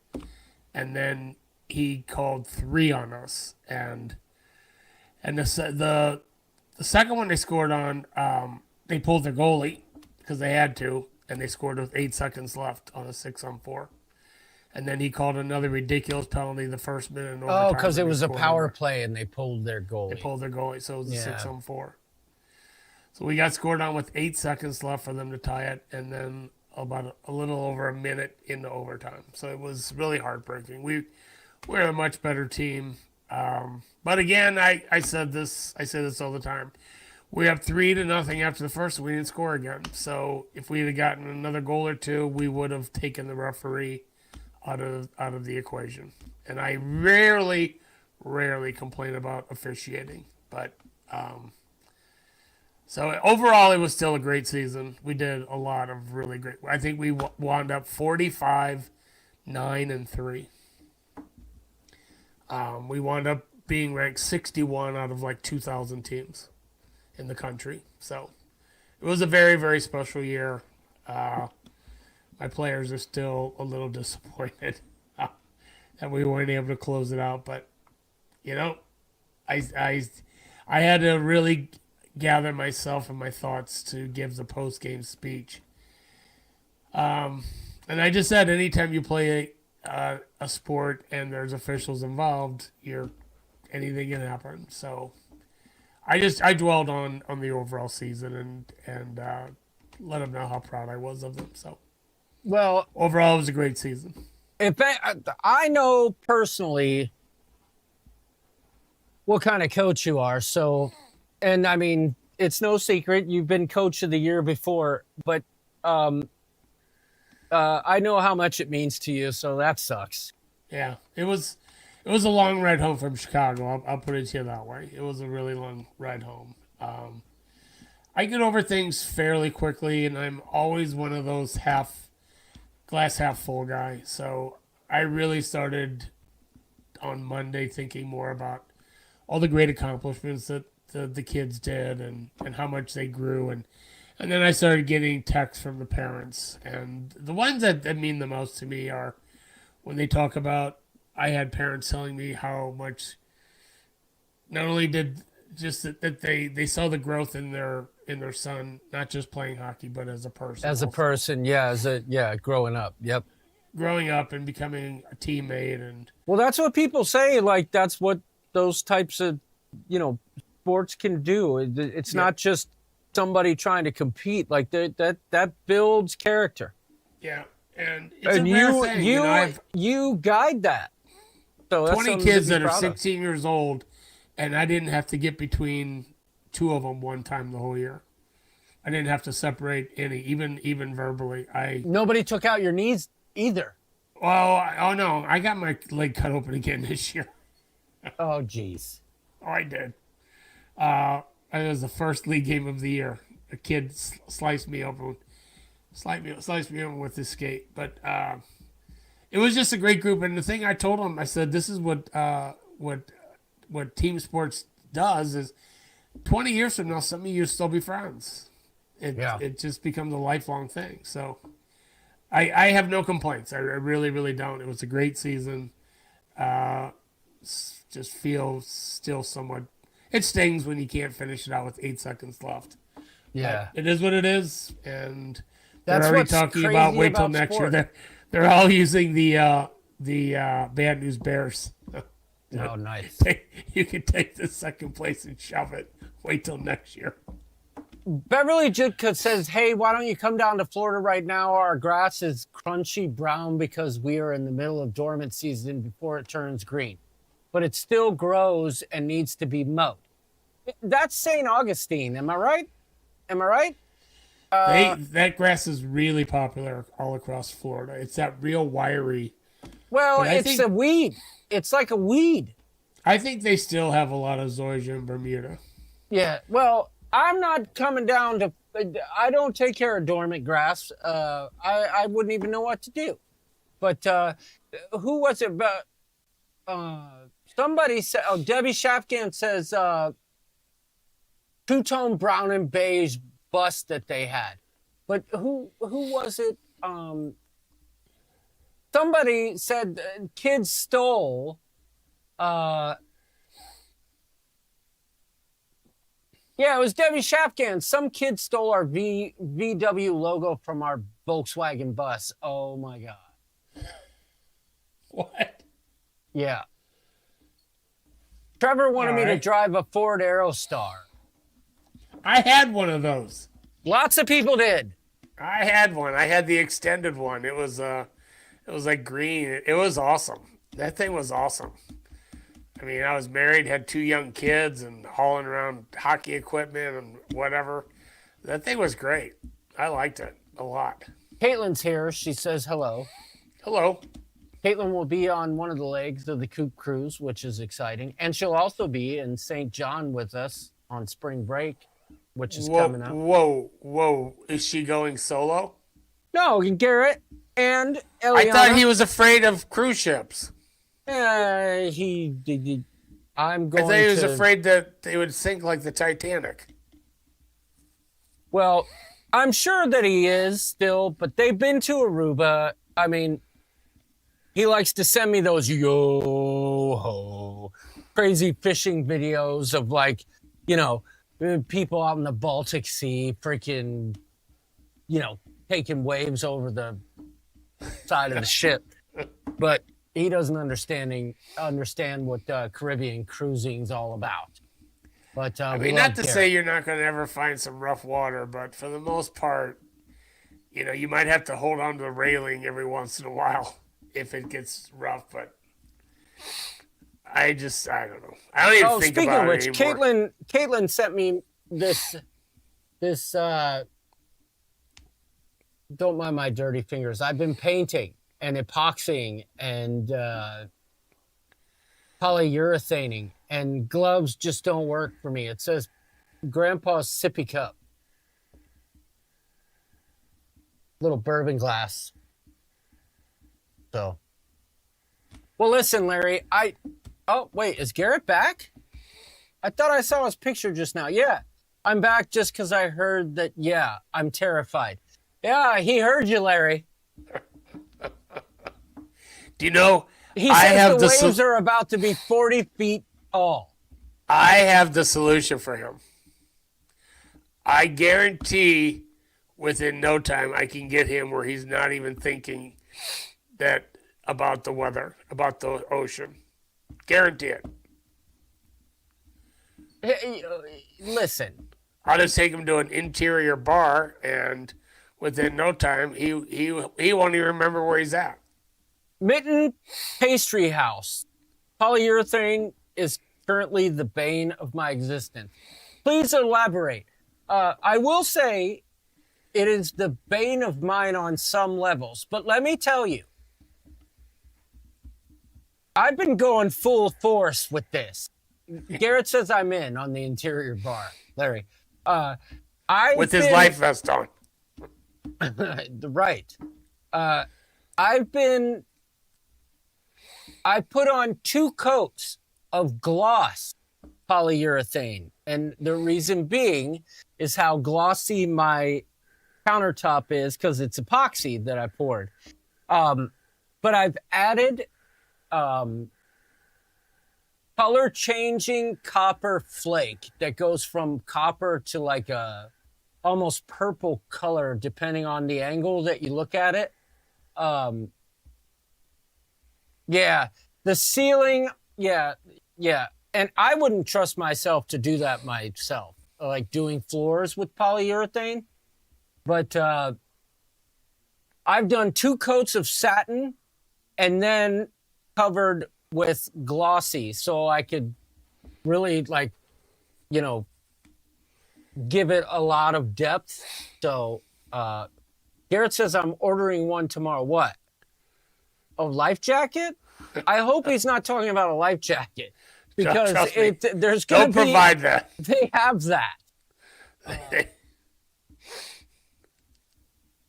[SPEAKER 2] and then he called 3 on us, and the second one they scored on, they pulled their goalie because they had to, and they scored with 8 seconds left on a 6-on-4. and then he called another ridiculous penalty the first minute in overtime.
[SPEAKER 3] Oh, because it
[SPEAKER 2] and they
[SPEAKER 3] was a
[SPEAKER 2] scored
[SPEAKER 3] power
[SPEAKER 2] over.
[SPEAKER 3] play and they pulled their
[SPEAKER 2] They
[SPEAKER 3] goalie.
[SPEAKER 2] pulled their goalie, so it was a
[SPEAKER 3] Yeah.
[SPEAKER 2] 6-on-4. So we got scored on with 8 seconds left for them to tie it, and then about a little over a minute into overtime. So it was really heartbreaking. We're a much better team. But again, I say this all the time. We have 3-0 after the first, and we didn't score again. So if we had gotten another goal or two, we would have taken the referee out of the equation. And I rarely complain about officiating. But so overall, it was still a great season. We did a lot of really great. I think we wound up 45-9-3. We wound up being ranked 61 out of like 2,000 teams in the country. So it was a very, very special year. My players are still a little disappointed that we weren't able to close it out. But, you know, I had to really gather myself and my thoughts to give the post-game speech. And I just said anytime you play a sport and there's officials involved, anything can happen. So I dwelled on the overall season and let them know how proud I was of them. So
[SPEAKER 3] Well,
[SPEAKER 2] overall, it was a great season.
[SPEAKER 3] I know personally what kind of coach you are. So, and I mean, it's no secret you've been coach of the year before, but I know how much it means to you. So that sucks.
[SPEAKER 2] Yeah, it was a long ride home from Chicago. I'll put it to you that way. It was a really long ride home. I get over things fairly quickly, and I'm always one of those glass half full guy. So I really started on Monday thinking more about all the great accomplishments that the kids did and how much they grew. And then I started getting texts from the parents. And the ones that mean the most to me are when they talk about, I had parents telling me how much not only did just that they saw the growth in their son, not just playing hockey, but as a person.
[SPEAKER 3] As a
[SPEAKER 2] also.
[SPEAKER 3] person, growing up. Yep.
[SPEAKER 2] Growing up and becoming a teammate. And
[SPEAKER 3] Well, that's what people say. Like, that's what those types of, sports can do. It's not just somebody trying to compete. Like, that builds character.
[SPEAKER 2] yeah, and it's
[SPEAKER 3] And
[SPEAKER 2] a rare thing.
[SPEAKER 3] you guide that. So that's
[SPEAKER 2] 20
[SPEAKER 3] something to
[SPEAKER 2] kids
[SPEAKER 3] be
[SPEAKER 2] that are
[SPEAKER 3] proud of.
[SPEAKER 2] 16 years old, and I didn't have to get between two of them one time the whole year. I didn't have to separate any, even verbally.
[SPEAKER 3] Nobody took out your knees either.
[SPEAKER 2] Oh no, I got my leg cut open again this year.
[SPEAKER 3] Oh, jeez.
[SPEAKER 2] Oh, I did. It was the first league game of the year. A kid sliced me open with his skate. But it was just a great group. And the thing I told him, I said, this is what team sports does is 20 years from now, some of you will still be friends. It just becomes a lifelong thing. So I have no complaints. I really, really don't. It was a great season. Just feel still somewhat. It stings when you can't finish it out with 8 seconds left.
[SPEAKER 3] Yeah.
[SPEAKER 2] But it is what it is, and
[SPEAKER 3] That's
[SPEAKER 2] they're already
[SPEAKER 3] what's
[SPEAKER 2] talking
[SPEAKER 3] crazy
[SPEAKER 2] about wait till
[SPEAKER 3] about
[SPEAKER 2] next
[SPEAKER 3] sport.
[SPEAKER 2] year. They're all using the Bad News Bears.
[SPEAKER 3] Oh, nice.
[SPEAKER 2] You can take the second place and shove it. Wait till next year.
[SPEAKER 3] Beverly Jitka says, hey, why don't you come down to Florida right now? Our grass is crunchy brown because we are in the middle of dormant season before it turns green. But it still grows and needs to be mowed. That's St. Augustine. Am I right?
[SPEAKER 2] That grass is really popular all across Florida. It's that real wiry.
[SPEAKER 3] Well,
[SPEAKER 2] But
[SPEAKER 3] it's a weed. It's like a weed.
[SPEAKER 2] I think they still have a lot of zoysia in Bermuda.
[SPEAKER 3] Yeah. Well, I'm not coming down to. I don't take care of dormant grass. I wouldn't even know what to do. But who was it? Somebody said. Oh, Debbie Shafkan says two-tone brown and beige bus that they had. But who was it? Somebody said kids stole. Yeah, it was Debbie Shafkan. Some kid stole our VW logo from our Volkswagen bus. Oh my God.
[SPEAKER 2] What?
[SPEAKER 3] Yeah. Trevor wanted
[SPEAKER 2] All
[SPEAKER 3] me to
[SPEAKER 2] right.
[SPEAKER 3] drive a Ford Aerostar.
[SPEAKER 2] I had one of those.
[SPEAKER 3] Lots of people did.
[SPEAKER 2] I had one. I had the extended one. It was like green. It was awesome. That thing was awesome. I mean, I was married, had 2 young kids, and hauling around hockey equipment and whatever. That thing was great. I liked it a lot.
[SPEAKER 3] Caitlin's here. She says hello.
[SPEAKER 2] Hello.
[SPEAKER 3] Caitlin will be on one of the legs of the Coop Cruise, which is exciting. And she'll also be in St. John with us on spring break, which is coming up.
[SPEAKER 2] Whoa. Is she going solo?
[SPEAKER 3] No, Garrett and Eliana.
[SPEAKER 2] I thought he was afraid of cruise ships.
[SPEAKER 3] I'm
[SPEAKER 2] I
[SPEAKER 3] going
[SPEAKER 2] thought he was
[SPEAKER 3] to...
[SPEAKER 2] afraid that they would sink like the Titanic.
[SPEAKER 3] Well, I'm sure that he is still, but they've been to Aruba. I mean, he likes to send me those yo-ho crazy fishing videos of, like, you know, people out in the Baltic Sea freaking, you know, taking waves over the side of the ship. But he doesn't understand what Caribbean cruising's all about. But
[SPEAKER 2] I mean, not to say you're not going to ever find some rough water, but for the most part, you know, you might have to hold on to the railing every once in a while if it gets rough. But I don't know. I don't even think
[SPEAKER 3] speaking
[SPEAKER 2] about
[SPEAKER 3] of which,
[SPEAKER 2] it anymore.
[SPEAKER 3] Caitlin sent me this don't mind my dirty fingers. I've been painting and epoxying and polyurethaning, and gloves just don't work for me. It says Grandpa's sippy cup. Little bourbon glass. So. Well, listen, Larry, oh, wait, is Garrett back? I thought I saw his picture just now. Yeah, I'm back just because I heard that, yeah, I'm terrified. Yeah, he heard you, Larry.
[SPEAKER 2] Do you know,
[SPEAKER 3] He
[SPEAKER 2] I
[SPEAKER 3] says
[SPEAKER 2] have
[SPEAKER 3] the
[SPEAKER 2] the
[SPEAKER 3] waves are about to be 40 feet tall.
[SPEAKER 2] I have the solution for him. I guarantee within no time I can get him where he's not even thinking that about the weather, about the ocean. Guarantee it.
[SPEAKER 3] Hey, listen,
[SPEAKER 2] I'll just take him to an interior bar, and within no time, he won't even remember where he's at.
[SPEAKER 3] Mitten Pastry House. Polyurethane is currently the bane of my existence. Please elaborate. I will say it is the bane of mine on some levels, but let me tell you, I've been going full force with this. Garrett says I'm in on the interior bar, Larry.
[SPEAKER 2] With his life vest on.
[SPEAKER 3] Right. I put on 2 coats of gloss polyurethane, and the reason being is how glossy my countertop is because it's epoxy that I poured. But I've added color changing copper flake that goes from copper to like a almost purple color depending on the angle that you look at it. Yeah, the ceiling, yeah. And I wouldn't trust myself to do that myself, like doing floors with polyurethane. But I've done 2 coats of satin and then covered with glossy so I could really, like, you know, give it a lot of depth. So Garrett says I'm ordering one tomorrow. What? A life jacket? I hope he's not talking about a life jacket because there's going to be...
[SPEAKER 2] Don't provide that.
[SPEAKER 3] They have that.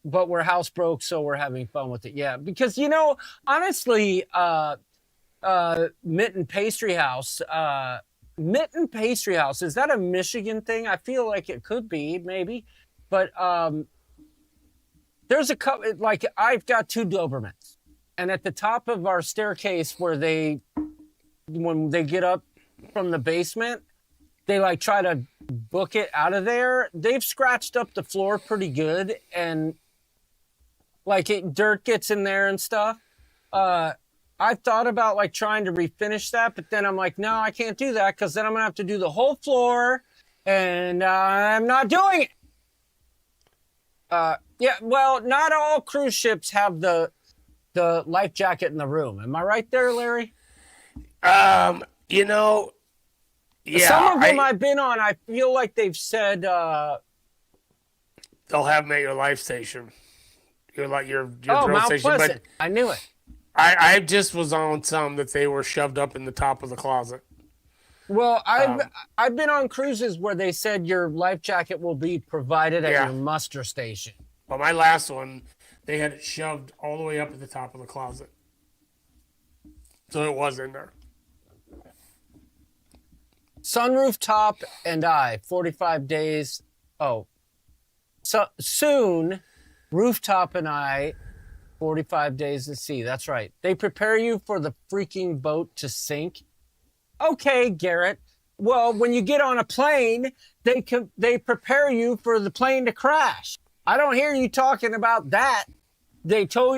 [SPEAKER 3] But we're housebroke, so we're having fun with it. Yeah, because, you know, honestly, Mitten Pastry House, is that a Michigan thing? I feel like it could be, maybe. But there's a couple, like, I've got 2 Dobermans. And at the top of our staircase when they get up from the basement, they like try to book it out of there. They've scratched up the floor pretty good, and like dirt gets in there and stuff. I I thought about like trying to refinish that, but then I'm like, no, I can't do that because then I'm gonna have to do the whole floor, and I'm not doing it. Yeah, well, not all cruise ships have the life jacket in the room. Am I right there, Larry?
[SPEAKER 2] You know, yeah,
[SPEAKER 3] Some of them I've been on, I feel like they've said,
[SPEAKER 2] they'll have them at your life station. Your
[SPEAKER 3] oh,
[SPEAKER 2] thrill
[SPEAKER 3] Mount
[SPEAKER 2] station.
[SPEAKER 3] Pleasant.
[SPEAKER 2] But
[SPEAKER 3] I knew it.
[SPEAKER 2] I just was on some that they were shoved up in the top of the closet.
[SPEAKER 3] Well, I've been on cruises where they said your life jacket will be provided at
[SPEAKER 2] Yeah.
[SPEAKER 3] your muster station.
[SPEAKER 2] But my last one, they had it shoved all the way up at the top of the closet. So it was in there.
[SPEAKER 3] Sunroof Top and I, 45 days. Oh, so soon, Rooftop and I, 45 days at sea. That's right. They prepare you for the freaking boat to sink. Okay, Garrett. Well, when you get on a plane, they prepare you for the plane to crash. I don't hear you talking about that. They show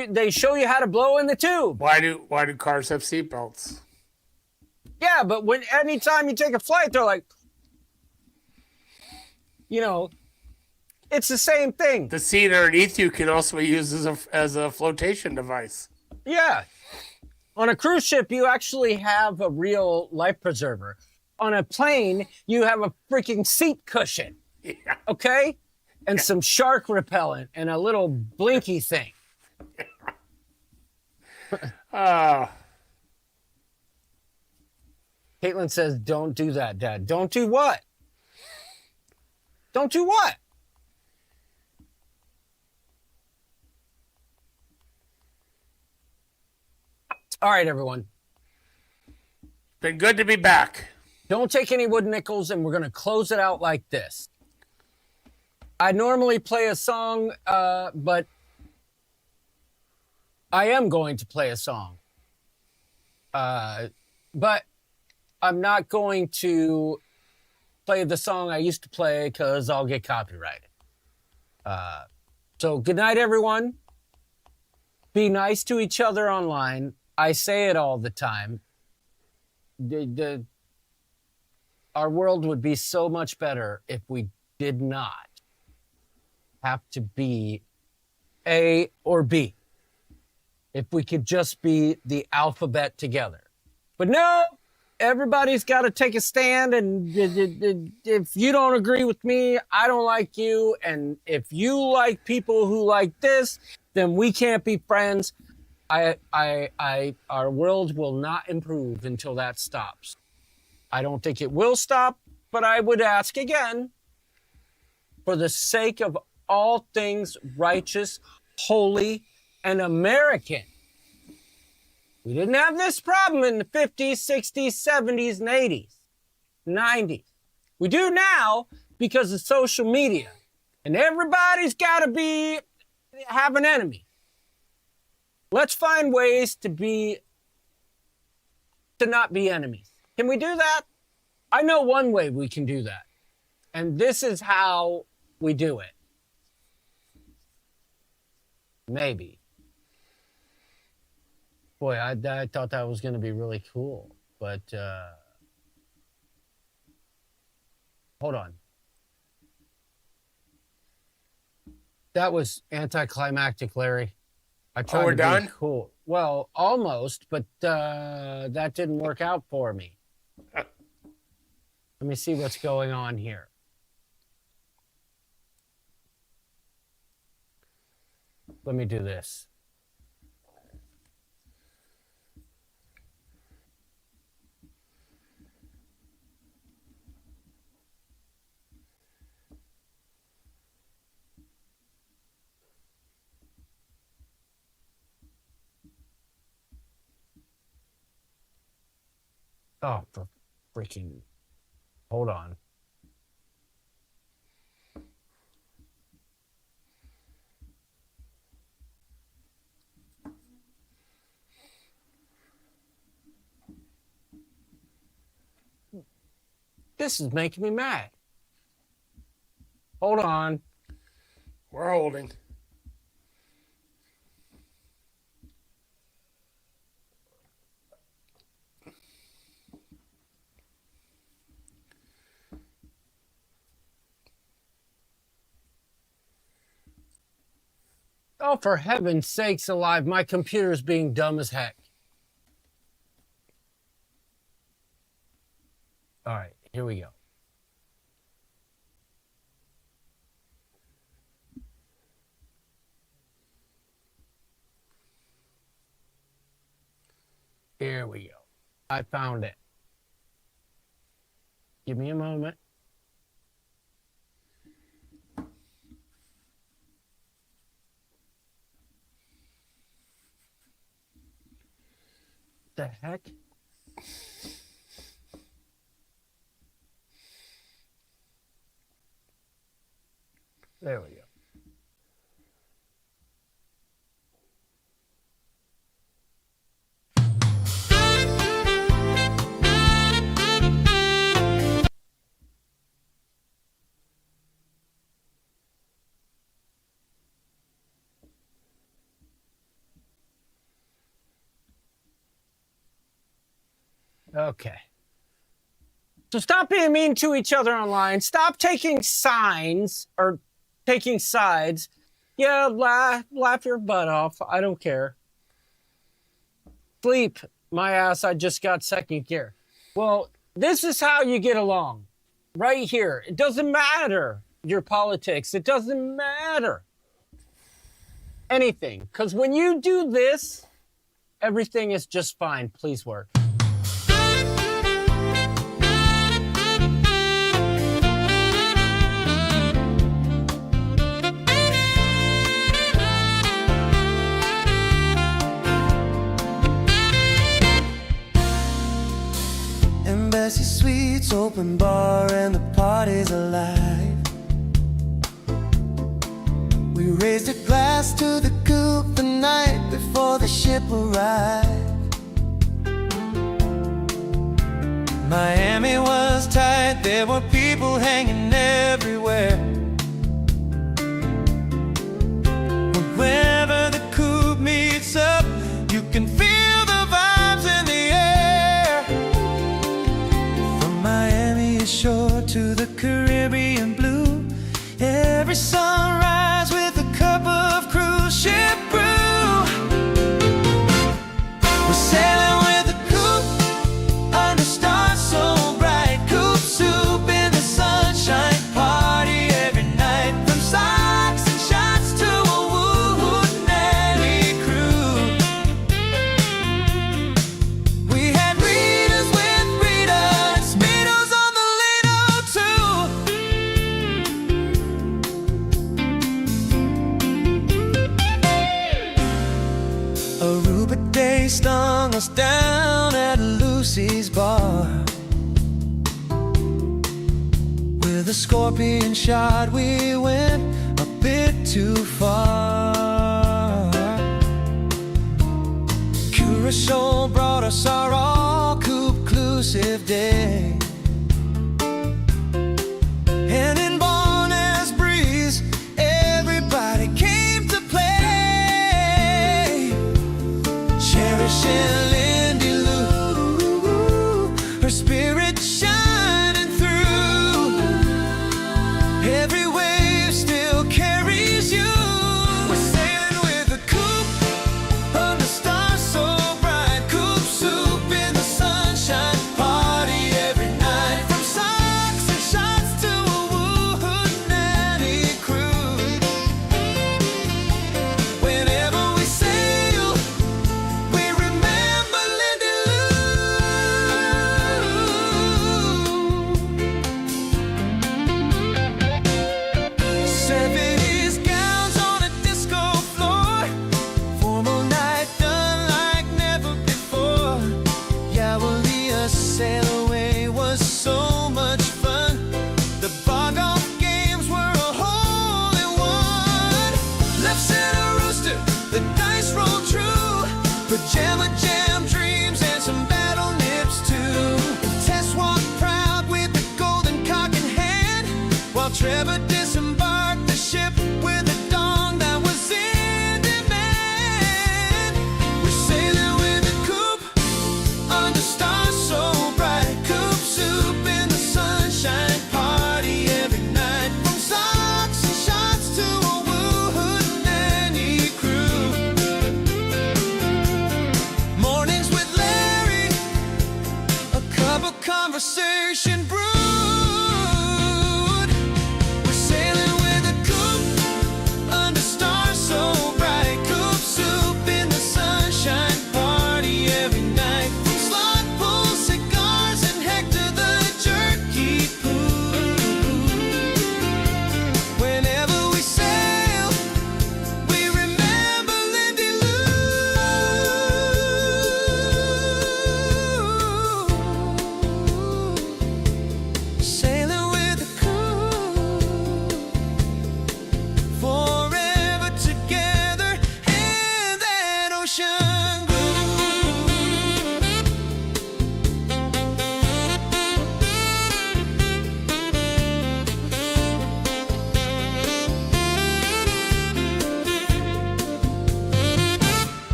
[SPEAKER 3] you how to blow in the tube.
[SPEAKER 2] Why do cars have seatbelts?
[SPEAKER 3] Yeah, but anytime you take a flight, they're like, it's the same thing.
[SPEAKER 2] The seat underneath you can also be used as a flotation device.
[SPEAKER 3] Yeah. On a cruise ship, you actually have a real life preserver. On a plane, you have a freaking seat cushion.
[SPEAKER 2] Yeah.
[SPEAKER 3] Okay? And some shark repellent and a little blinky thing. Caitlin says, don't do that, Dad. Don't do what? Don't do what? All right, everyone.
[SPEAKER 2] Been good to be back.
[SPEAKER 3] Don't take any wood nickels, and we're going to close it out like this. I normally play a song, but I am going to play a song. But I'm not going to play the song I used to play because I'll get copyrighted. So good night, everyone. Be nice to each other online. I say it all the time. Our world would be so much better if we did not have to be A or B. If we could just be the alphabet together. But no, everybody's got to take a stand, and if you don't agree with me, I don't like you, and if you like people who like this, then we can't be friends. Our world will not improve until that stops. I don't think it will stop, but I would ask again, for the sake of all things righteous, holy, and American. We didn't have this problem in the 50s, 60s, 70s, and 80s, 90s. We do now because of social media. And everybody's got to have an enemy. Let's find ways to not be enemies. Can we do that? I know one way we can do that. And this is how we do it. Maybe. Boy, I thought that was going to be really cool. But hold on. That was anticlimactic, Larry. I tried
[SPEAKER 2] we're
[SPEAKER 3] to
[SPEAKER 2] done?
[SPEAKER 3] be cool. Well, almost, but that didn't work out for me. Let me see what's going on here. Let me do this. Oh, for freaking... Hold on. This is making me mad. Hold on.
[SPEAKER 2] We're holding.
[SPEAKER 3] Oh, for heaven's sakes alive, my computer's being dumb as heck. All right, here we go. Here we go. I found it. Give me a moment. The heck? There we go. Okay. So stop being mean to each other online. Stop taking signs or taking sides. Yeah, laugh your butt off. I don't care. Sleep my ass. I just got second gear. Well, this is how you get along. Right here. It doesn't matter your politics. It doesn't matter anything. Because when you do this, everything is just fine. Please work.
[SPEAKER 1] Embassy Suites, open bar, and the party's alive. We raised a glass to the coupe the night before the ship arrived. Miami was tight, there were people hanging everywhere. Wherever the coupe meets up, you can feel the vibes in the air. From Miami shore to the Caribbean blue, every sunrise with a cup of cruise ship brew. We're sailing with a coupe under stars so bright. Coupe soup in the sunshine, party every night. From socks and shots to a woo-hoo-nanny crew. We had readers with readers, speedos on the Lido too. Aruba Day stung us down at Lucy's bar. With a scorpion shot, we went a bit too far. Curacao brought us our all-coupe-clusive day. And in Bonnes Breeze, everybody came to play. Cherishing Lindy Lou, her spirit shining through. Every wave still carries you. We're sailing with a coupe under stars so bright. Coupe soup in the sunshine, party every night. From socks and shots to a woo-hoo-nanny crew. Whenever we sail, we remember Lindy Lou. 70s gowns on a disco floor, formal night done like never before. Yeah, well, the sail away was so much fun. The bar golf games were a hole in one. Left center rooster, the dice rolled true. Pajama jam dreams and some battle nips too. Tess walked proud with the golden cock in hand, while Trevor disembarked the ship with a dong that was in demand. We're sailing with a coupe under stars so bright. Coupe soup in the sunshine, party every night. From socks and shots to a woo-hoo-nanny crew. Trouble conversation brew.